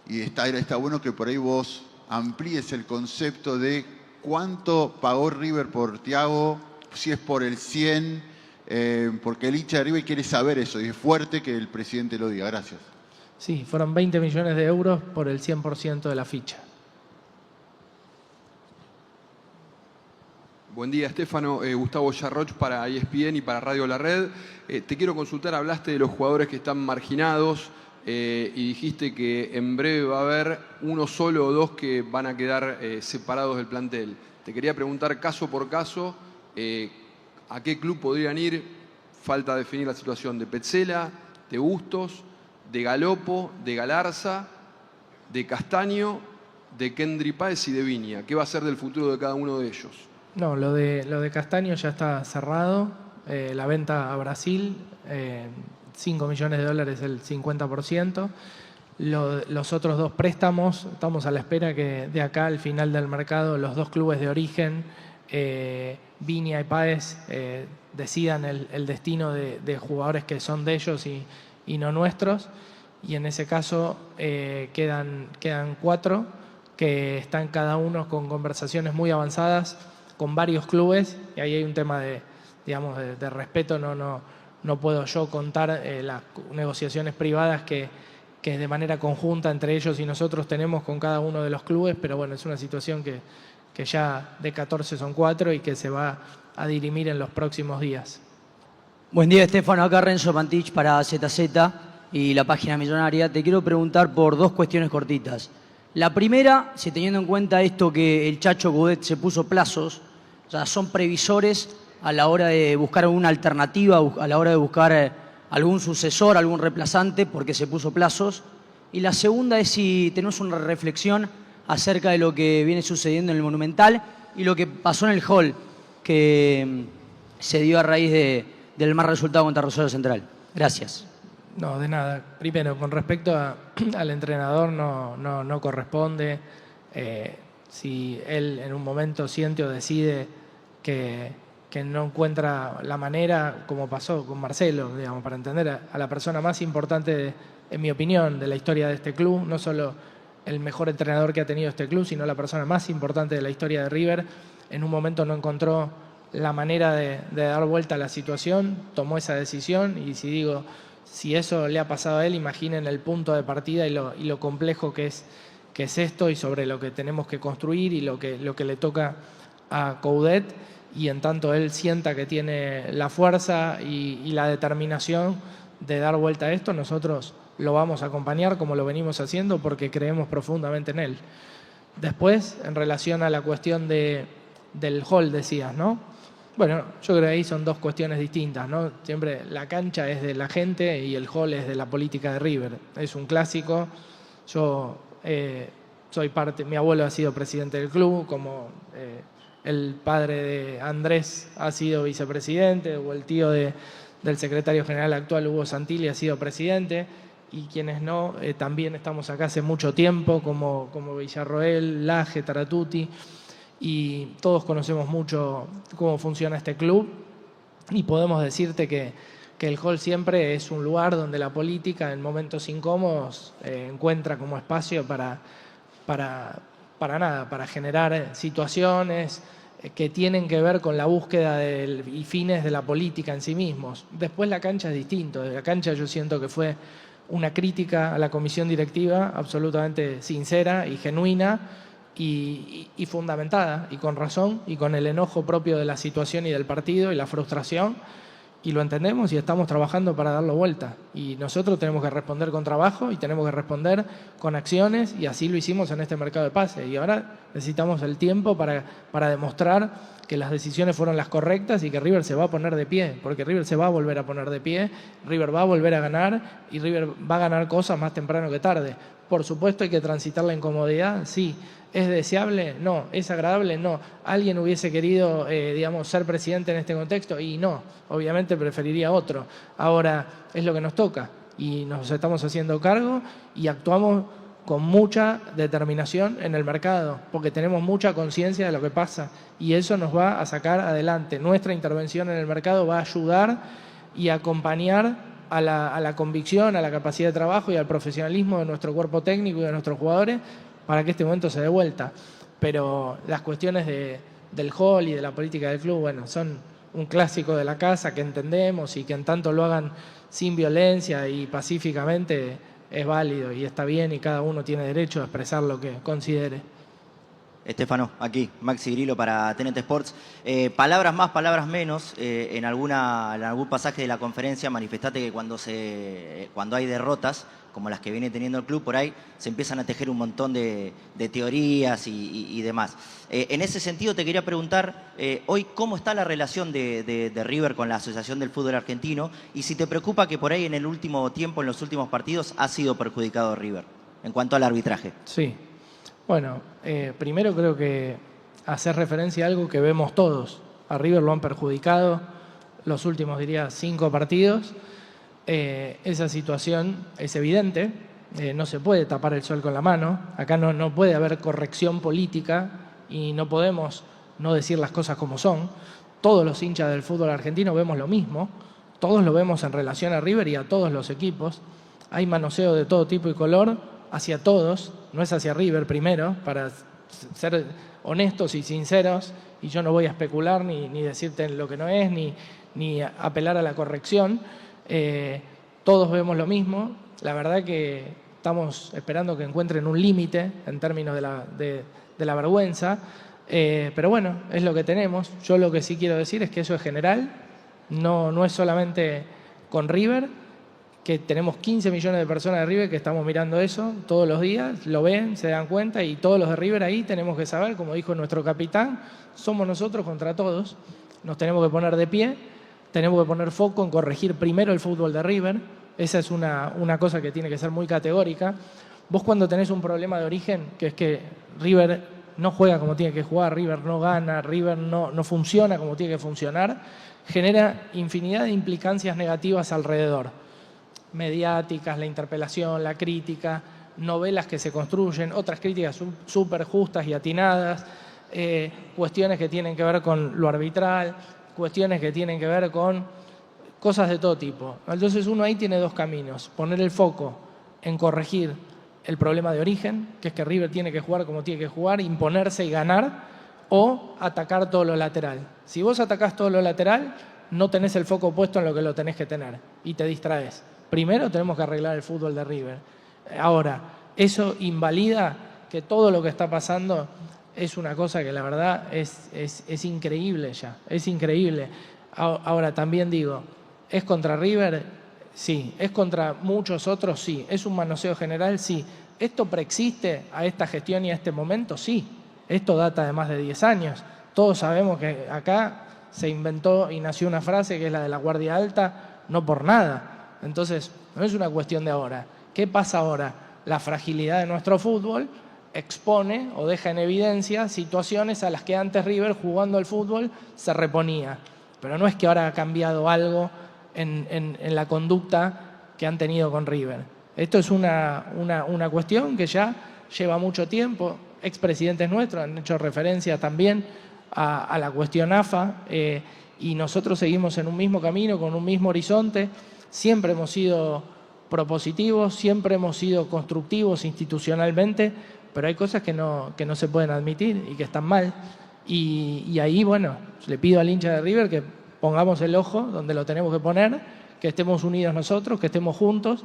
S5: Y está bueno que por ahí vos amplíes el concepto de cuánto pagó River por Thiago, si es por el 100, porque el hincha de River quiere saber eso, y es fuerte que el presidente lo diga. Gracias.
S1: Sí, fueron 20 millones de euros por el 100% de la ficha.
S6: Buen día, Estefano. Gustavo Yarroch para ESPN y para Radio La Red. Te quiero consultar, hablaste de los jugadores que están marginados y dijiste que en breve va a haber uno solo o dos que van a quedar separados del plantel. Te quería preguntar caso por caso, ¿a qué club podrían ir? Falta definir la situación de Petzela, de Bustos, de Galopo, de Galarza, de Castaño, de Kendry Páez y de Viña. ¿Qué va a ser del futuro de cada uno de ellos?
S1: No, lo de Castaño ya está cerrado. La venta a Brasil, 5 millones de dólares el 50%. Los otros dos préstamos, estamos a la espera que de acá al final del mercado los dos clubes de origen, Viña y Páez, decidan el destino de jugadores que son de ellos y no nuestros. Y en ese caso quedan 4 que están cada uno con conversaciones muy avanzadas con varios clubes, y ahí hay un tema de respeto. No puedo yo contar las negociaciones privadas que de manera conjunta entre ellos y nosotros tenemos con cada uno de los clubes, pero bueno, es una situación que ya de 14 son 4 y que se va a dirimir en los próximos días.
S7: Buen día, Estefano. Acá Renzo Pantich para ZZ y la página millonaria. Te quiero preguntar por 2 cuestiones cortitas. La primera, si teniendo en cuenta esto que el Chacho Coudet se puso plazos, o sea, son previsores a la hora de buscar alguna alternativa, a la hora de buscar algún sucesor, algún reemplazante, porque se puso plazos. Y la segunda es si tenemos una reflexión acerca de lo que viene sucediendo en el Monumental y lo que pasó en el Hall, que se dio a raíz del mal resultado contra Rosario Central. Gracias.
S1: No, de nada. Primero, con respecto al entrenador, no corresponde. Si él en un momento siente o decide que no encuentra la manera, como pasó con Marcelo, digamos, para entender a la persona más importante, en mi opinión, de la historia de este club, no solo el mejor entrenador que ha tenido este club, sino la persona más importante de la historia de River, en un momento no encontró la manera de dar vuelta a la situación, tomó esa decisión, y si eso le ha pasado a él, imaginen el punto de partida y lo complejo que es qué es esto y sobre lo que tenemos que construir y lo que le toca a Coudet, y en tanto él sienta que tiene la fuerza y la determinación de dar vuelta a esto, nosotros lo vamos a acompañar como lo venimos haciendo porque creemos profundamente en él. Después, en relación a la cuestión del hall, decías, ¿no? Bueno, yo creo que ahí son dos cuestiones distintas, ¿no? Siempre la cancha es de la gente y el hall es de la política de River. Es un clásico. Yo soy parte, mi abuelo ha sido presidente del club, como el padre de Andrés ha sido vicepresidente, o el tío del secretario general actual, Hugo Santilli, ha sido presidente. Y quienes no, también estamos acá hace mucho tiempo, como Villarroel, Laje, Taratuti, y todos conocemos mucho cómo funciona este club, y podemos decirte que el hall siempre es un lugar donde la política en momentos incómodos encuentra como espacio para generar situaciones que tienen que ver con la búsqueda y fines de la política en sí mismos. Después la cancha es distinto. La cancha yo siento que fue una crítica a la comisión directiva absolutamente sincera y genuina y fundamentada, y con razón, y con el enojo propio de la situación y del partido y la frustración, y lo entendemos y estamos trabajando para darlo vuelta. Y nosotros tenemos que responder con trabajo y tenemos que responder con acciones, y así lo hicimos en este mercado de pases. Y ahora necesitamos el tiempo para demostrar que las decisiones fueron las correctas y que River se va a poner de pie, porque River se va a volver a poner de pie, River va a volver a ganar y River va a ganar cosas más temprano que tarde. Por supuesto hay que transitar la incomodidad, sí. ¿Es deseable? No. ¿Es agradable? No. ¿Alguien hubiese querido, ser presidente en este contexto? Y no, obviamente preferiría otro. Ahora es lo que nos toca y nos estamos haciendo cargo y actuamos con mucha determinación en el mercado, porque tenemos mucha conciencia de lo que pasa y eso nos va a sacar adelante. Nuestra intervención en el mercado va a ayudar y acompañar a la convicción, a la capacidad de trabajo y al profesionalismo de nuestro cuerpo técnico y de nuestros jugadores para que este momento se dé vuelta. Pero las cuestiones del hall y de la política del club, bueno, son un clásico de la casa que entendemos, y que en tanto lo hagan sin violencia y pacíficamente es válido y está bien, y cada uno tiene derecho a expresar lo que considere.
S8: Estefano, aquí, Maxi Grillo para TNT Sports. Palabras más, palabras menos. En algún pasaje de la conferencia manifestaste que cuando hay derrotas, como las que viene teniendo el club, por ahí se empiezan a tejer un montón de teorías y demás. En ese sentido te quería preguntar, hoy, ¿cómo está la relación de River con la Asociación del Fútbol Argentino? Y si te preocupa que por ahí en el último tiempo, en los últimos partidos, ha sido perjudicado River en cuanto al arbitraje.
S1: Sí. Bueno, primero creo que hacer referencia a algo que vemos todos. A River lo han perjudicado los últimos, diría, 5 partidos. Esa situación es evidente. No se puede tapar el sol con la mano. Acá no puede haber corrección política y no podemos no decir las cosas como son. Todos los hinchas del fútbol argentino vemos lo mismo. Todos lo vemos en relación a River y a todos los equipos. Hay manoseo de todo tipo y color hacia todos, no es hacia River primero, para ser honestos y sinceros, y yo no voy a especular ni decirte lo que no es, ni apelar a la corrección. Todos vemos lo mismo. La verdad que estamos esperando que encuentren un límite en términos de la vergüenza, pero bueno, es lo que tenemos. Yo lo que sí quiero decir es que eso es general, no es solamente con River, que tenemos 15 millones de personas de River que estamos mirando eso todos los días, lo ven, se dan cuenta, y todos los de River ahí tenemos que saber, como dijo nuestro capitán, somos nosotros contra todos, nos tenemos que poner de pie, tenemos que poner foco en corregir primero el fútbol de River. Esa es una cosa que tiene que ser muy categórica. Vos cuando tenés un problema de origen, que es que River no juega como tiene que jugar, River no gana, River no funciona como tiene que funcionar, genera infinidad de implicancias negativas alrededor. Mediáticas, la interpelación, la crítica, novelas que se construyen, otras críticas súper justas y atinadas, cuestiones que tienen que ver con lo arbitral, cuestiones que tienen que ver con cosas de todo tipo. Entonces uno ahí tiene dos caminos: poner el foco en corregir el problema de origen, que es que River tiene que jugar como tiene que jugar, imponerse y ganar, o atacar todo lo lateral. Si vos atacás todo lo lateral, no tenés el foco puesto en lo que lo tenés que tener y te distraes. Primero tenemos que arreglar el fútbol de River. Ahora, eso invalida que todo lo que está pasando es una cosa que la verdad es increíble ya, es increíble. Ahora también digo, ¿es contra River? Sí. ¿Es contra muchos otros? Sí. ¿Es un manoseo general? Sí. ¿Esto preexiste a esta gestión y a este momento? Sí. Esto data de más de 10 años. Todos sabemos que acá se inventó y nació una frase que es la de la guardia alta, no por nada. Entonces, no es una cuestión de ahora. ¿Qué pasa ahora? La fragilidad de nuestro fútbol expone o deja en evidencia situaciones a las que antes River, jugando al fútbol, se reponía. Pero no es que ahora ha cambiado algo en la conducta que han tenido con River. Esto es una cuestión que ya lleva mucho tiempo. Expresidentes nuestros han hecho referencia también a la cuestión AFA y nosotros seguimos en un mismo camino, con un mismo horizonte. Siempre hemos sido propositivos, siempre hemos sido constructivos institucionalmente, pero hay cosas que no se pueden admitir y que están mal. Y ahí, bueno, le pido al hincha de River que pongamos el ojo donde lo tenemos que poner, que estemos unidos nosotros, que estemos juntos,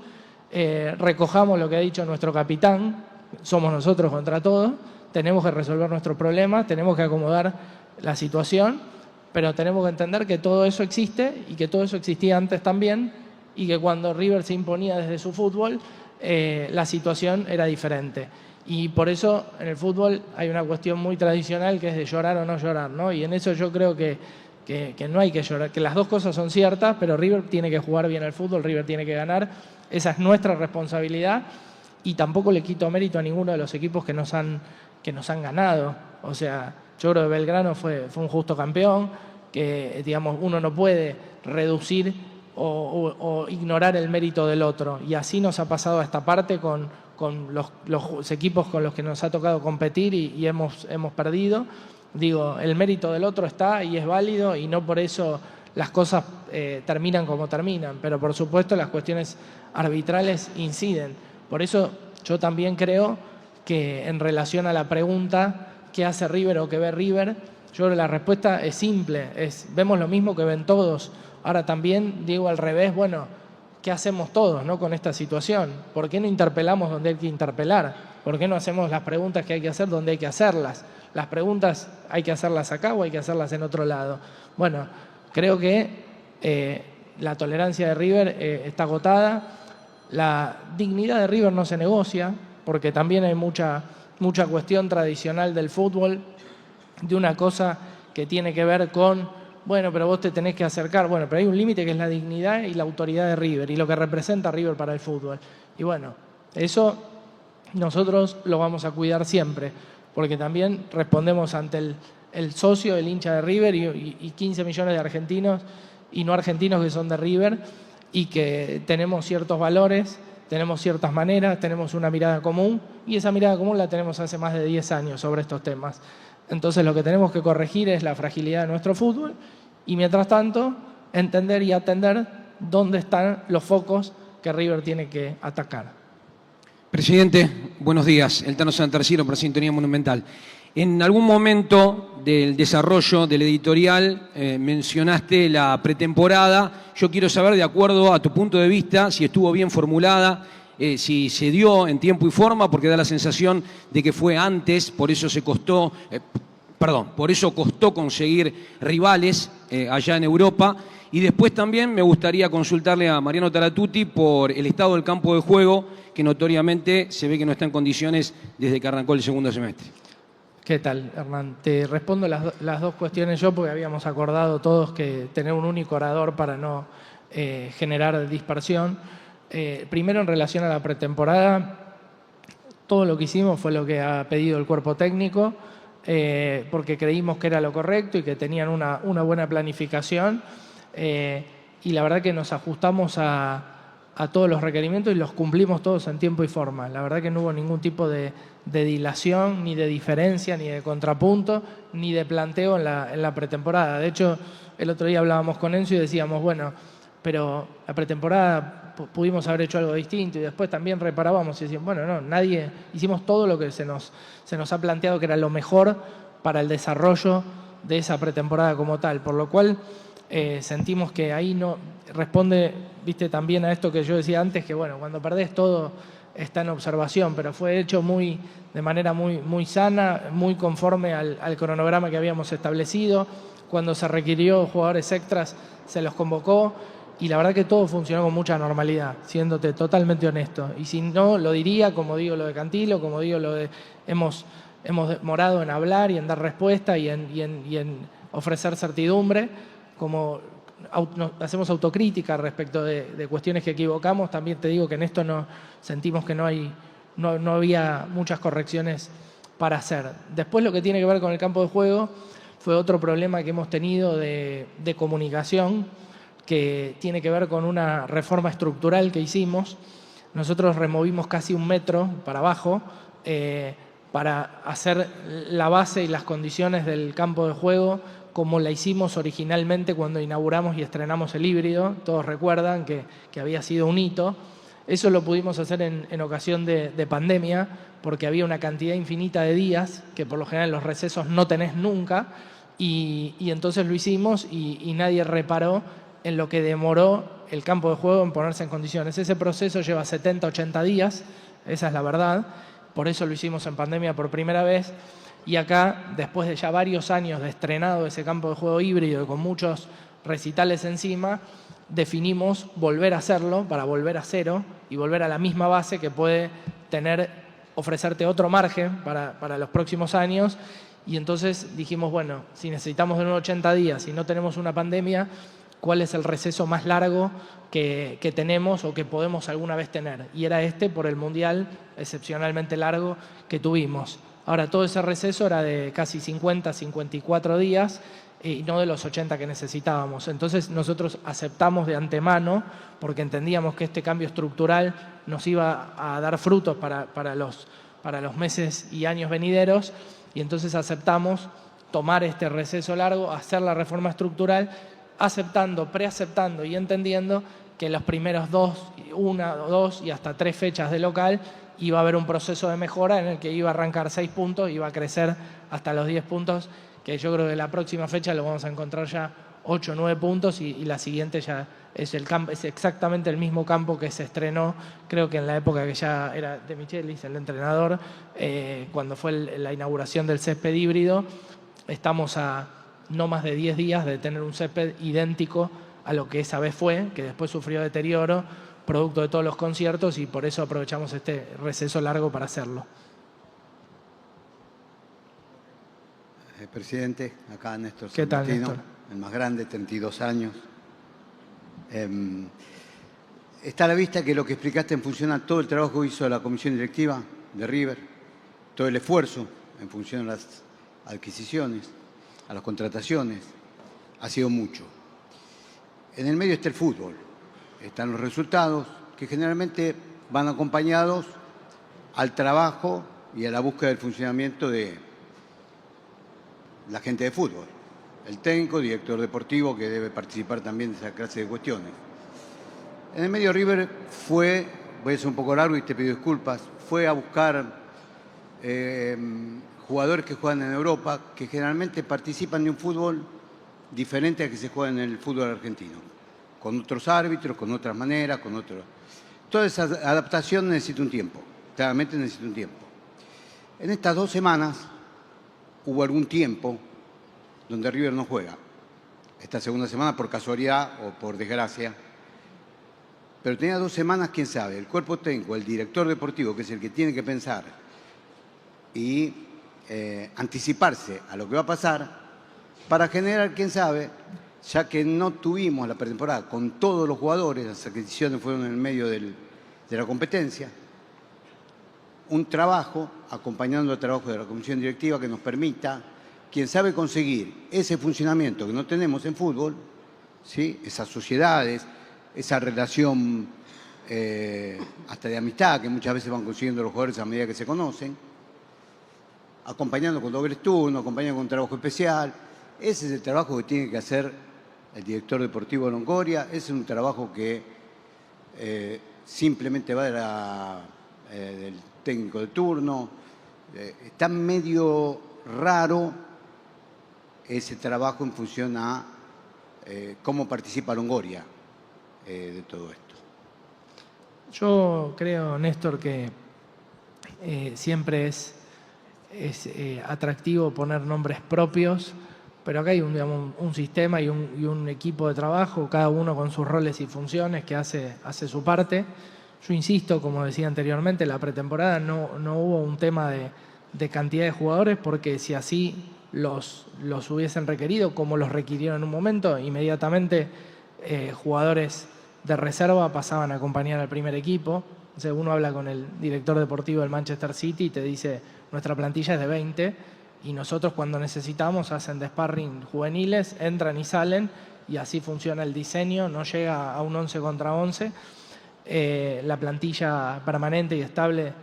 S1: recojamos lo que ha dicho nuestro capitán, somos nosotros contra todos, tenemos que resolver nuestros problemas, tenemos que acomodar la situación, pero tenemos que entender que todo eso existe y que todo eso existía antes también y que cuando River se imponía desde su fútbol, la situación era diferente. Y por eso en el fútbol hay una cuestión muy tradicional que es de llorar o no llorar, ¿no? Y en eso yo creo que no hay que llorar, que las dos cosas son ciertas, pero River tiene que jugar bien al fútbol, River tiene que ganar, esa es nuestra responsabilidad y tampoco le quito mérito a ninguno de los equipos que nos han ganado. O sea, yo creo que Belgrano fue un justo campeón, que digamos uno no puede reducir o ignorar el mérito del otro. Y así nos ha pasado a esta parte con los equipos con los que nos ha tocado competir y hemos perdido. Digo, el mérito del otro está y es válido y no por eso las cosas terminan como terminan. Pero por supuesto las cuestiones arbitrales inciden. Por eso yo también creo que en relación a la pregunta ¿qué hace River o qué ve River? Yo creo que la respuesta es simple, vemos lo mismo que ven todos. Ahora también digo al revés, bueno, ¿qué hacemos todos, ¿no? Con esta situación? ¿Por qué no interpelamos donde hay que interpelar? ¿Por qué no hacemos las preguntas que hay que hacer donde hay que hacerlas? ¿Las preguntas hay que hacerlas acá o hay que hacerlas en otro lado? Bueno, creo que la tolerancia de River está agotada. La dignidad de River no se negocia, porque también hay mucha cuestión tradicional del fútbol, de una cosa que tiene que ver con, bueno, pero vos te tenés que acercar. Bueno, pero hay un límite que es la dignidad y la autoridad de River y lo que representa River para el fútbol. Y bueno, eso nosotros lo vamos a cuidar siempre, porque también respondemos ante el socio, el hincha de River y 15 millones de argentinos y no argentinos que son de River y que tenemos ciertos valores, tenemos ciertas maneras, tenemos una mirada común y esa mirada común la tenemos hace más de 10 años sobre estos temas. Entonces lo que tenemos que corregir es la fragilidad de nuestro fútbol y mientras tanto entender y atender dónde están los focos que River tiene que atacar.
S9: Presidente, buenos días. El Tano Santarciero para Sintonía Monumental. En algún momento del desarrollo del editorial mencionaste la pretemporada. Yo quiero saber, de acuerdo a tu punto de vista, si estuvo bien formulada, si se dio en tiempo y forma, porque da la sensación de que fue antes, por eso costó conseguir rivales allá en Europa. Y después también me gustaría consultarle a Mariano Taratuti por el estado del campo de juego, que notoriamente se ve que no está en condiciones desde que arrancó el segundo semestre.
S1: ¿Qué tal, Hernán? Te respondo las dos cuestiones yo, porque habíamos acordado todos que tener un único orador para no generar dispersión. Primero, en relación a la pretemporada, todo lo que hicimos fue lo que ha pedido el cuerpo técnico, porque creímos que era lo correcto y que tenían una buena planificación. Y la verdad que nos ajustamos a todos los requerimientos y los cumplimos todos en tiempo y forma. La verdad que no hubo ningún tipo de dilación, ni de diferencia, ni de contrapunto, ni de planteo en la pretemporada. De hecho, el otro día hablábamos con Enzo y decíamos, bueno, pero la pretemporada pudimos haber hecho algo distinto y después también reparábamos y decíamos, bueno, no, hicimos todo lo que se nos ha planteado que era lo mejor para el desarrollo de esa pretemporada como tal, por lo cual sentimos que ahí no responde, viste, también a esto que yo decía antes, que bueno, cuando perdés todo está en observación, pero fue hecho de manera muy sana, muy conforme al cronograma que habíamos establecido. Cuando se requirió jugadores extras, se los convocó y la verdad que todo funcionó con mucha normalidad, siéndote totalmente honesto. Y si no, lo diría, como digo lo de Cantilo, como digo lo de hemos demorado en hablar y en dar respuesta y en ofrecer certidumbre, como hacemos autocrítica respecto de cuestiones que equivocamos. También te digo que en esto sentimos que no había muchas correcciones para hacer. Después, lo que tiene que ver con el campo de juego fue otro problema que hemos tenido de comunicación, que tiene que ver con una reforma estructural que hicimos. Nosotros removimos casi 1 metro para abajo para hacer la base y las condiciones del campo de juego como la hicimos originalmente cuando inauguramos y estrenamos el híbrido. Todos recuerdan que había sido un hito. Eso lo pudimos hacer en ocasión de pandemia, porque había una cantidad infinita de días que por lo general en los recesos no tenés nunca, y entonces lo hicimos y nadie reparó en lo que demoró el campo de juego en ponerse en condiciones. Ese proceso lleva 70, 80 días, esa es la verdad. Por eso lo hicimos en pandemia por primera vez. Y acá, después de ya varios años de estrenado ese campo de juego híbrido y con muchos recitales encima, definimos volver a hacerlo para volver a cero y volver a la misma base que puede ofrecerte otro margen para los próximos años. Y entonces dijimos, bueno, si necesitamos de nuevo 80 días y no tenemos una pandemia, ¿cuál es el receso más largo que tenemos o que podemos alguna vez tener? Y era por el Mundial excepcionalmente largo que tuvimos. Ahora, todo ese receso era de casi 50, 54 días y no de los 80 que necesitábamos. Entonces nosotros aceptamos de antemano, porque entendíamos que este cambio estructural nos iba a dar frutos para los meses y años venideros, y entonces aceptamos tomar este receso largo, hacer la reforma estructural, preaceptando y entendiendo que los primeros 1, 2 y hasta 3 fechas de local iba a haber un proceso de mejora en el que iba a arrancar 6 puntos, iba a crecer hasta los 10 puntos, que yo creo que la próxima fecha lo vamos a encontrar ya 8 o 9 puntos y la siguiente ya es exactamente el mismo campo que se estrenó, creo que en la época que ya era de Michelis, el entrenador, cuando fue la inauguración del césped híbrido. Estamos a no más de 10 días de tener un césped idéntico a lo que esa vez fue, que después sufrió deterioro, producto de todos los conciertos, y por eso aprovechamos este receso largo para hacerlo.
S10: Presidente, acá Néstor
S1: ¿Qué tal,
S10: San Martino,
S1: Néstor?
S10: el más grande, 32 años. Está a la vista que lo que explicaste en función a todo el trabajo que hizo la comisión directiva de River, todo el esfuerzo en función a las adquisiciones, a las contrataciones, ha sido mucho. En el medio está el fútbol, están los resultados que generalmente van acompañados al trabajo y a la búsqueda del funcionamiento de la gente de fútbol, el técnico, director deportivo, que debe participar también de esa clase de cuestiones. En el medio River fue, voy a ser un poco largo y te pido disculpas, fue a buscar jugadores que juegan en Europa, que generalmente participan de un fútbol diferente al que se juega en el fútbol argentino, con otros árbitros, con otras maneras, con otros. Toda esa adaptación necesita un tiempo, claramente necesita un tiempo. En estas 2 semanas hubo algún tiempo donde River no juega. Esta segunda semana por casualidad o por desgracia. Pero tenía 2 semanas, quién sabe, el cuerpo técnico, el director deportivo, que es el que tiene que pensar y anticiparse a lo que va a pasar, para generar, quién sabe, ya que no tuvimos la pretemporada con todos los jugadores, las adquisiciones fueron en el medio de la competencia, un trabajo, acompañando el trabajo de la comisión directiva, que nos permita, quién sabe, conseguir ese funcionamiento que no tenemos en fútbol, ¿sí? Esas sociedades, esa relación hasta de amistad que muchas veces van consiguiendo los jugadores a medida que se conocen, acompañando con dobles turnos, acompañando con un trabajo especial. Ese es el trabajo que tiene que hacer el director deportivo de Longoria. Ese es un trabajo que simplemente va del técnico de turno. Está medio raro ese trabajo en función a cómo participa Longoria de todo esto.
S1: Yo creo, Néstor, que siempre es atractivo poner nombres propios, pero acá hay un sistema y un equipo de trabajo, cada uno con sus roles y funciones que hace su parte. Yo insisto, como decía anteriormente, la pretemporada no hubo un tema de cantidad de jugadores, porque si así los hubiesen requerido, como los requirieron en un momento, inmediatamente jugadores de reserva pasaban a acompañar al primer equipo. Entonces uno habla con el director deportivo del Manchester City y te dice, nuestra plantilla es de 20 y nosotros cuando necesitamos hacen de sparring juveniles, entran y salen y así funciona el diseño, no llega a un 11 contra 11. La plantilla permanente y estable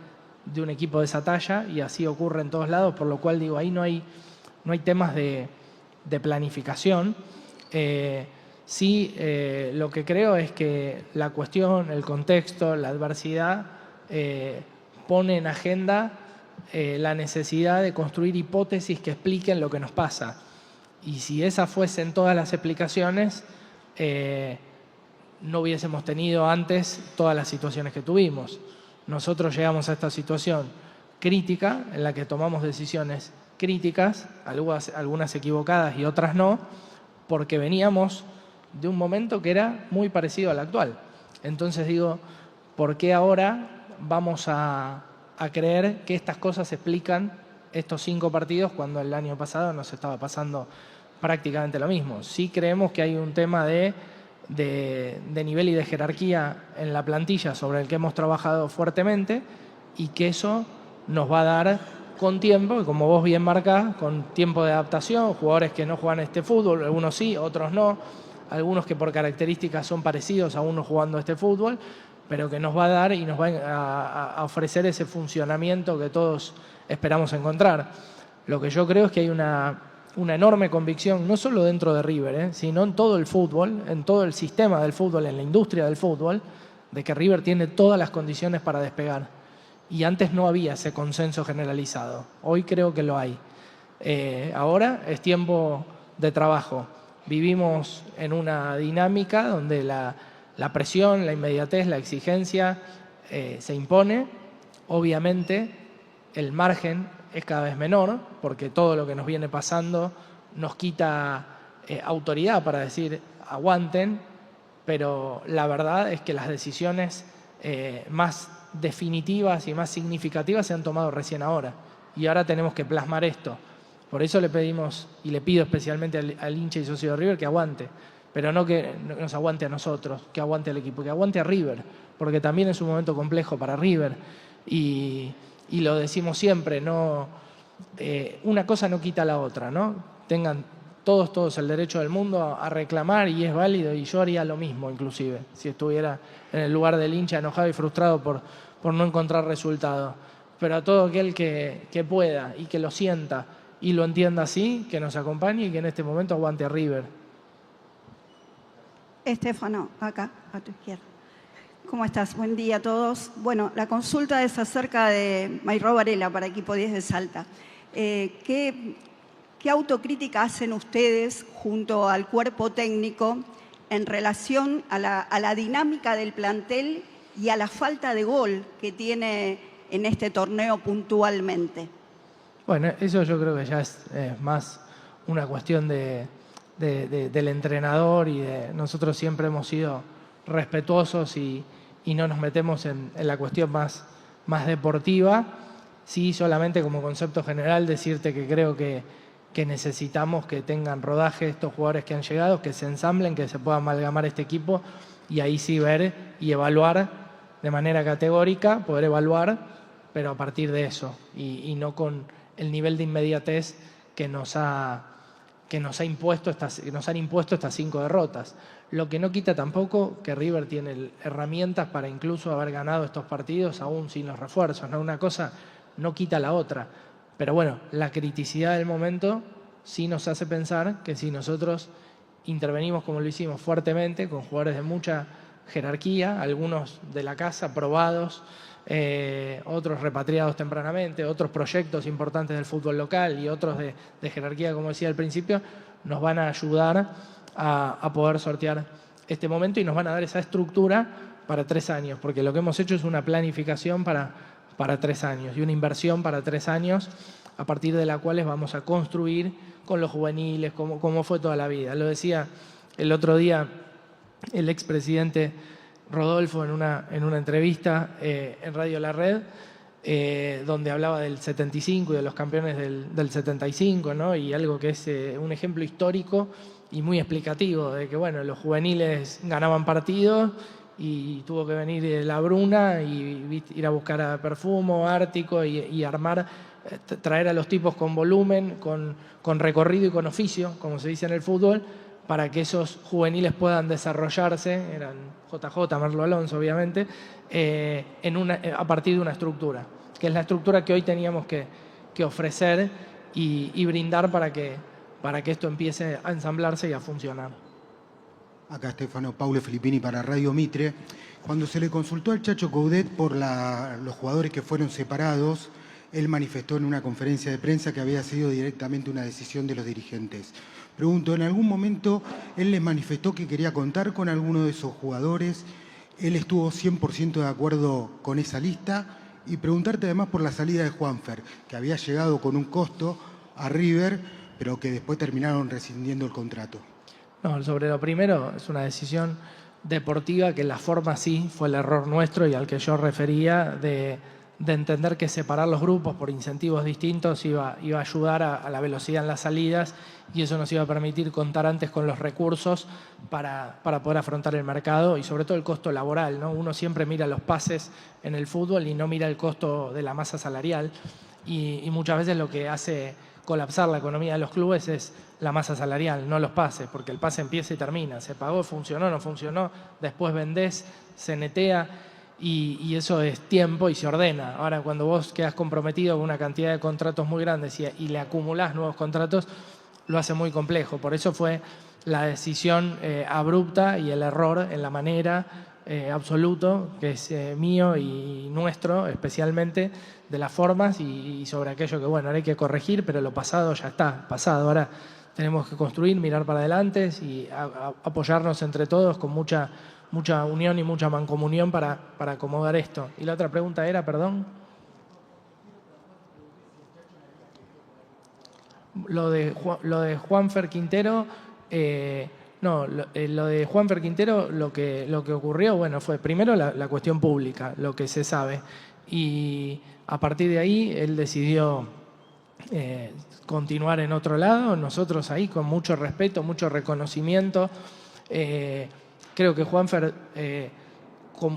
S1: de un equipo de esa talla, y así ocurre en todos lados, por lo cual digo, ahí no hay temas de planificación. Sí, lo que creo es que la cuestión, el contexto, la adversidad pone en agenda la necesidad de construir hipótesis que expliquen lo que nos pasa. Y si esas fuesen todas las explicaciones, no hubiésemos tenido antes todas las situaciones que tuvimos. Nosotros llegamos a esta situación crítica en la que tomamos decisiones críticas, algunas equivocadas y otras no, porque veníamos de un momento que era muy parecido al actual. Entonces digo, ¿por qué ahora vamos a creer que estas cosas explican estos 5 partidos cuando el año pasado nos estaba pasando prácticamente lo mismo? Sí creemos que hay un tema de nivel y de jerarquía en la plantilla sobre el que hemos trabajado fuertemente, y que eso nos va a dar con tiempo, y como vos bien marcás, con tiempo de adaptación, jugadores que no juegan este fútbol, algunos sí, otros no, algunos que por características son parecidos a uno jugando este fútbol, pero que nos va a dar y nos va a ofrecer ese funcionamiento que todos esperamos encontrar. Lo que yo creo es que hay una enorme convicción, no solo dentro de River, sino en todo el fútbol, en todo el sistema del fútbol, en la industria del fútbol, de que River tiene todas las condiciones para despegar. Y antes no había ese consenso generalizado. Hoy creo que lo hay. Ahora es tiempo de trabajo. Vivimos en una dinámica donde la presión, la inmediatez, la exigencia se impone. Obviamente el margen es cada vez menor, porque todo lo que nos viene pasando nos quita autoridad para decir aguanten, pero la verdad es que las decisiones más definitivas y más significativas se han tomado recién ahora, y ahora tenemos que plasmar esto. Por eso le pedimos y le pido especialmente al hincha y socio de River que aguante, pero no que nos aguante a nosotros, que aguante al equipo, que aguante a River, porque también es un momento complejo para River, y lo decimos siempre, no, una cosa no quita la otra, ¿no? Tengan todos el derecho del mundo a reclamar, y es válido, y yo haría lo mismo inclusive, si estuviera en el lugar del hincha enojado y frustrado por no encontrar resultados. Pero a todo aquel que pueda y que lo sienta y lo entienda así, que nos acompañe y que en este momento aguante a River.
S11: Estefano, acá, a tu izquierda. ¿Cómo estás? Buen día a todos. Bueno, la consulta es acerca de Mayró Varela para Equipo 10 de Salta. ¿Qué autocrítica hacen ustedes junto al cuerpo técnico en relación a la dinámica del plantel y a la falta de gol que tiene en este torneo puntualmente?
S1: Bueno, eso yo creo que ya es más una cuestión del entrenador, y nosotros siempre hemos sido respetuosos y no nos metemos en la cuestión más deportiva. Sí, solamente como concepto general decirte que creo que necesitamos que tengan rodaje estos jugadores que han llegado, que se ensamblen, que se pueda amalgamar este equipo, y ahí sí ver y evaluar de manera categórica, poder evaluar, pero a partir de eso y no con el nivel de inmediatez que nos han impuesto estas 5 derrotas. Lo que no quita tampoco que River tiene herramientas para incluso haber ganado estos partidos aún sin los refuerzos, ¿no? Una cosa no quita la otra. Pero bueno, la criticidad del momento sí nos hace pensar que si nosotros intervenimos como lo hicimos fuertemente, con jugadores de mucha jerarquía, algunos de la casa probados, otros repatriados tempranamente, otros proyectos importantes del fútbol local y otros de jerarquía, como decía al principio, nos van a ayudar a poder sortear este momento y nos van a dar esa estructura 3 años, porque lo que hemos hecho es una planificación para 3 años y una inversión para 3 años, a partir de la cual vamos a construir con los juveniles, como fue toda la vida. Lo decía el otro día el expresidente Rodolfo en una entrevista en Radio La Red, donde hablaba del 75 y de los campeones del 75, ¿no? Y algo que es un ejemplo histórico y muy explicativo, de que bueno, los juveniles ganaban partidos y tuvo que venir la Bruna y ir a buscar a Perfumo, Ártico y armar, traer a los tipos con volumen, con recorrido y con oficio, como se dice en el fútbol, para que esos juveniles puedan desarrollarse, eran JJ, Merlo Alonso obviamente, a partir de una estructura, que es la estructura que hoy teníamos que ofrecer y brindar para que esto empiece a ensamblarse y a funcionar.
S12: Acá Stefano, Paulo Filippini para Radio Mitre. Cuando se le consultó al Chacho Coudet por los jugadores que fueron separados, él manifestó en una conferencia de prensa que había sido directamente una decisión de los dirigentes. Pregunto, ¿en algún momento él les manifestó que quería contar con alguno de esos jugadores? ¿Él estuvo 100% de acuerdo con esa lista? Y preguntarte además por la salida de Juanfer, que había llegado con un costo a River, pero que después terminaron rescindiendo el contrato.
S1: No, sobre lo primero, es una decisión deportiva que la forma sí fue el error nuestro y al que yo refería de entender que separar los grupos por incentivos distintos iba a ayudar a la velocidad en las salidas y eso nos iba a permitir contar antes con los recursos para poder afrontar el mercado y sobre todo el costo laboral, ¿no? Uno siempre mira los pases en el fútbol y no mira el costo de la masa salarial y muchas veces lo que hace colapsar la economía de los clubes es la masa salarial, no los pases, porque el pase empieza y termina. Se pagó, funcionó, no funcionó, después vendés, se netea y eso es tiempo y se ordena. Ahora, cuando vos quedás comprometido con una cantidad de contratos muy grandes y le acumulás nuevos contratos, lo hace muy complejo. Por eso fue la decisión abrupta y el error en la manera absoluto, que es mío y nuestro especialmente, de las formas y sobre aquello que, bueno, ahora hay que corregir, pero lo pasado ya está, pasado. Ahora tenemos que construir, mirar para adelante y apoyarnos entre todos con mucha unión y mucha mancomunión para acomodar esto. Y la otra pregunta era, perdón. Lo de Juanfer Quintero, no, lo de Juanfer Quintero, lo que ocurrió, bueno, fue primero la cuestión pública, lo que se sabe. Y a partir de ahí él decidió continuar en otro lado, nosotros ahí con mucho respeto, mucho reconocimiento. Creo que Juanfer,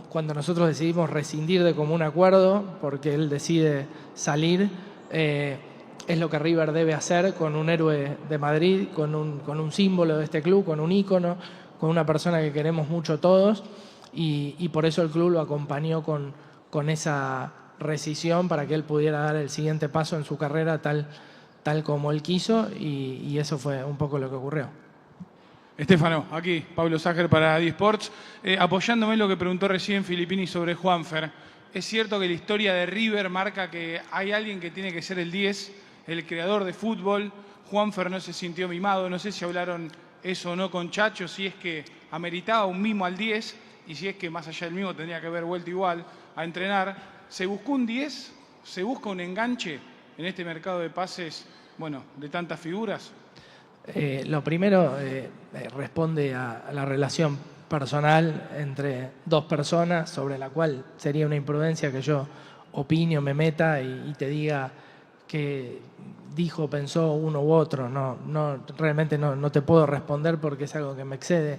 S1: cuando nosotros decidimos rescindir de común acuerdo, porque él decide salir, es lo que River debe hacer con un héroe de Madrid, con un símbolo de este club, con un ícono, con una persona que queremos mucho todos, y por eso el club lo acompañó con esa rescisión para que él pudiera dar el siguiente paso en su carrera tal como él quiso, y eso fue un poco lo que ocurrió.
S13: Stefano, aquí, Pablo Ságer para D-Sports. Apoyándome en lo que preguntó recién Filippini sobre Juanfer, es cierto que la historia de River marca que hay alguien que tiene que ser el 10, el creador de fútbol. Juanfer no se sintió mimado, no sé si hablaron eso o no con Chacho, si es que ameritaba un mimo al 10 y si es que más allá del mimo tendría que haber vuelto igual a entrenar. ¿Se buscó un 10? ¿Se busca un enganche en este mercado de pases, bueno, de tantas figuras?
S1: Lo primero responde a la relación personal entre dos personas, sobre la cual sería una imprudencia que yo opine o me meta y te diga que dijo, pensó uno u otro. Realmente no te puedo responder porque es algo que me excede.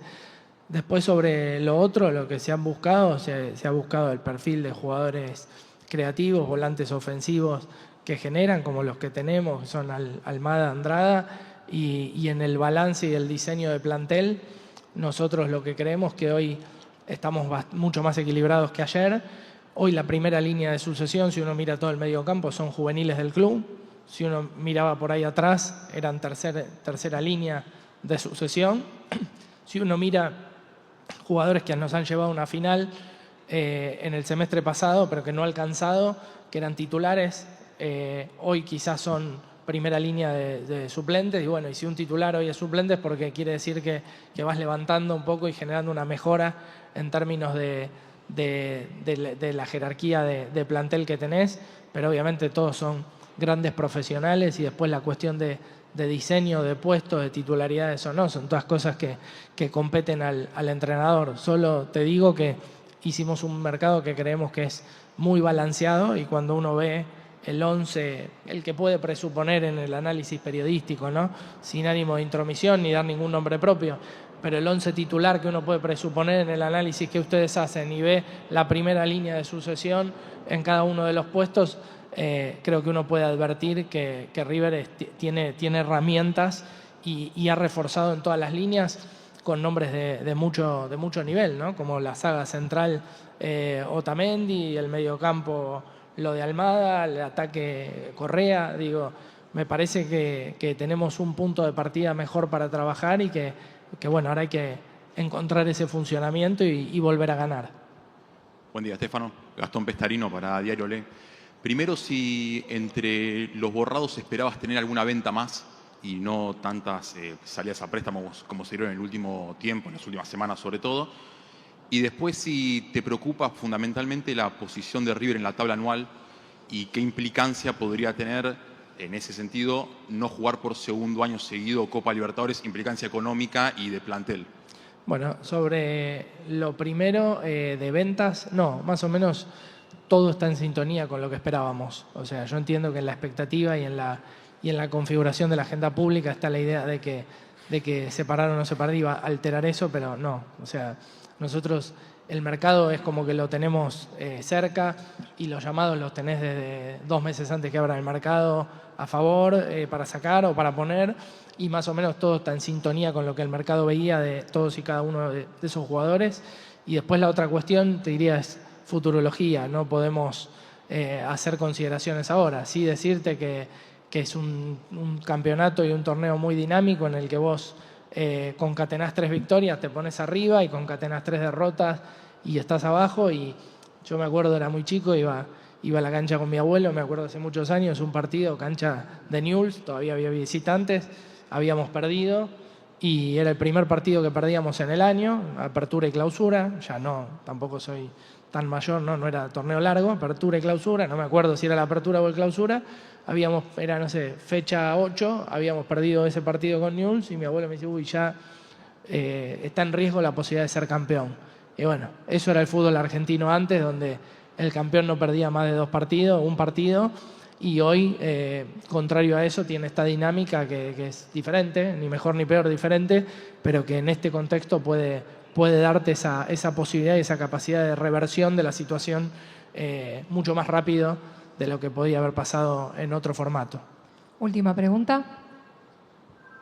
S1: Después, sobre lo otro, lo que se han buscado, se ha buscado el perfil de jugadores creativos, volantes ofensivos que generan, como los que tenemos, que son Almada, Andrada, y en el balance y el diseño de plantel, nosotros lo que creemos que hoy estamos mucho más equilibrados que ayer. Hoy la primera línea de sucesión, si uno mira todo el medio campo, son juveniles del club. Si uno miraba por ahí atrás, eran tercera línea de sucesión. Si uno mira jugadores que nos han llevado a una final en el semestre pasado, pero que no ha alcanzado, que eran titulares, hoy quizás son primera línea de suplentes. Y bueno, y si un titular hoy es suplente es porque quiere decir que vas levantando un poco y generando una mejora en términos de de la jerarquía de plantel que tenés, pero obviamente todos son grandes profesionales y después la cuestión de diseño de puestos, de titularidades o no, son todas cosas que competen al entrenador. Solo te digo que hicimos un mercado que creemos que es muy balanceado y cuando uno ve el 11, el que puede presuponer en el análisis periodístico, ¿no? Sin ánimo de intromisión ni dar ningún nombre propio, pero el 11 titular que uno puede presuponer en el análisis que ustedes hacen y ve la primera línea de sucesión en cada uno de los puestos, creo que uno puede advertir que River tiene herramientas y ha reforzado en todas las líneas con nombres de mucho nivel, ¿no? Como la saga central Otamendi, el mediocampo lo de Almada, el ataque Correa. Digo, me parece que tenemos un punto de partida mejor para trabajar y que bueno, ahora hay que encontrar ese funcionamiento y volver a ganar.
S14: Buen día, Estefano. Gastón Pestarino para Diario Le. Primero, si entre los borrados esperabas tener alguna venta más y no tantas salidas a préstamos como se dieron en el último tiempo, en las últimas semanas sobre todo. Y después, si te preocupa fundamentalmente la posición de River en la tabla anual y qué implicancia podría tener en ese sentido no jugar por segundo año seguido Copa Libertadores, implicancia económica y de plantel.
S1: Bueno, sobre lo primero de ventas, no, más o menos todo está en sintonía con lo que esperábamos. O sea, yo entiendo que en la expectativa y en la configuración de la agenda pública está la idea de que separar o no separar iba a alterar eso, pero no. O sea, nosotros el mercado es como que lo tenemos cerca y los llamados los tenés desde 2 meses antes que abra el mercado a favor para sacar o para poner, y más o menos todo está en sintonía con lo que el mercado veía de todos y cada uno de esos jugadores. Y después la otra cuestión, te diría, es futurología. No podemos hacer consideraciones ahora. Sí decirte que es un campeonato y un torneo muy dinámico en el que vos concatenás 3 victorias, te pones arriba, y concatenás 3 derrotas y estás abajo. Y yo me acuerdo, era muy chico, iba a la cancha con mi abuelo, me acuerdo hace muchos años, un partido, cancha de Newell's, todavía había visitantes, habíamos perdido y era el primer partido que perdíamos en el año, apertura y clausura. Ya no, tampoco soy tan mayor, no era torneo largo, apertura y clausura, no me acuerdo si era la apertura o el clausura. Era, no sé, fecha 8, habíamos perdido ese partido con Newell's y mi abuelo me dice, uy, ya está en riesgo la posibilidad de ser campeón. Y bueno, eso era el fútbol argentino antes, donde el campeón no perdía más de un partido, y hoy, contrario a eso, tiene esta dinámica que es diferente, ni mejor ni peor, diferente, pero que en este contexto puede darte esa posibilidad y esa capacidad de reversión de la situación mucho más rápido de lo que podía haber pasado en otro formato.
S2: Última pregunta.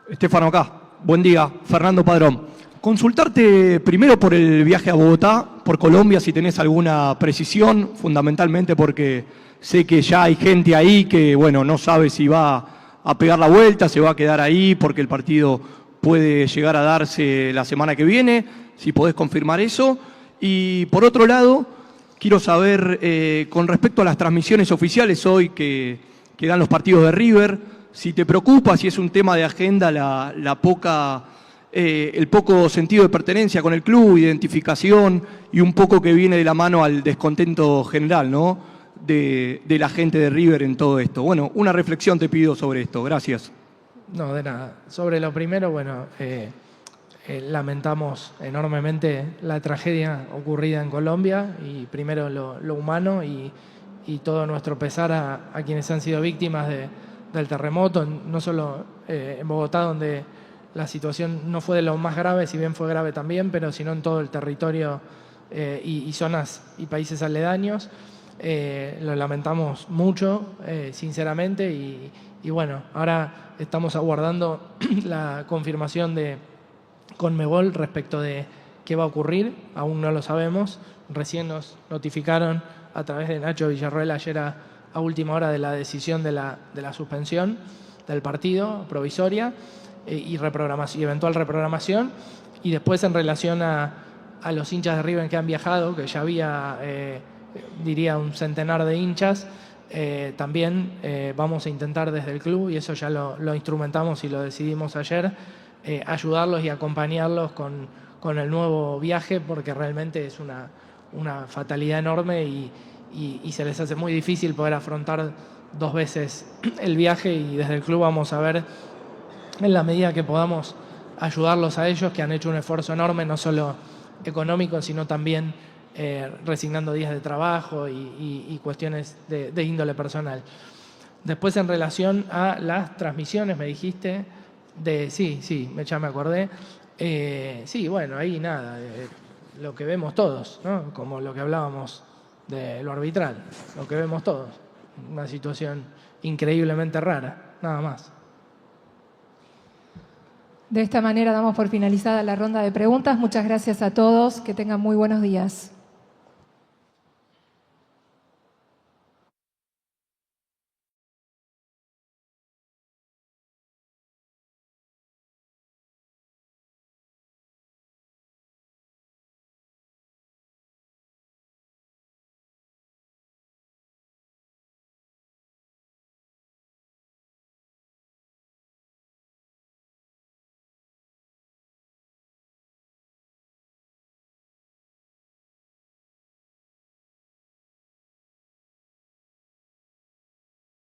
S15: Estefano, acá. Buen día. Fernando Padrón. Consultarte primero por el viaje a Bogotá, por Colombia, si tenés alguna precisión, fundamentalmente porque sé que ya hay gente ahí que, bueno, no sabe si va a pegar la vuelta, se va a quedar ahí porque el partido puede llegar a darse la semana que viene, si podés confirmar eso. Y por otro lado, quiero saber, con respecto a las transmisiones oficiales hoy que dan los partidos de River, si te preocupa, si es un tema de agenda el poco sentido de pertenencia con el club, identificación, y un poco que viene de la mano al descontento general, ¿no?, de la gente de River en todo esto. Bueno, una reflexión te pido sobre esto. Gracias.
S1: No, de nada. Sobre lo primero, bueno, lamentamos enormemente la tragedia ocurrida en Colombia, y primero lo humano y todo nuestro pesar a quienes han sido víctimas del terremoto, no solo en Bogotá, donde la situación no fue de lo más grave, si bien fue grave también, pero sino en todo el territorio y zonas y países aledaños. Lo lamentamos mucho, sinceramente, y bueno, ahora estamos aguardando la confirmación de Conmebol respecto de qué va a ocurrir. Aún no lo sabemos. Recién nos notificaron a través de Nacho Villarroel ayer a última hora de la decisión de la suspensión del partido provisoria y eventual reprogramación. Y después, en relación a los hinchas de River que han viajado, que ya había, diría, un centenar de hinchas, también vamos a intentar desde el club, y eso ya lo instrumentamos y lo decidimos ayer, ayudarlos y acompañarlos con el nuevo viaje, porque realmente es una fatalidad enorme y se les hace muy difícil poder afrontar 2 veces el viaje, y desde el club vamos a ver en la medida que podamos ayudarlos a ellos, que han hecho un esfuerzo enorme, no solo económico, sino también resignando días de trabajo y cuestiones de índole personal. Después, en relación a las transmisiones, me dijiste ya me acordé. Sí, bueno, ahí nada, lo que vemos todos, ¿no? Como lo que hablábamos de lo arbitral, lo que vemos todos. Una situación increíblemente rara, nada más.
S2: De esta manera damos por finalizada la ronda de preguntas. Muchas gracias a todos. Que tengan muy buenos días.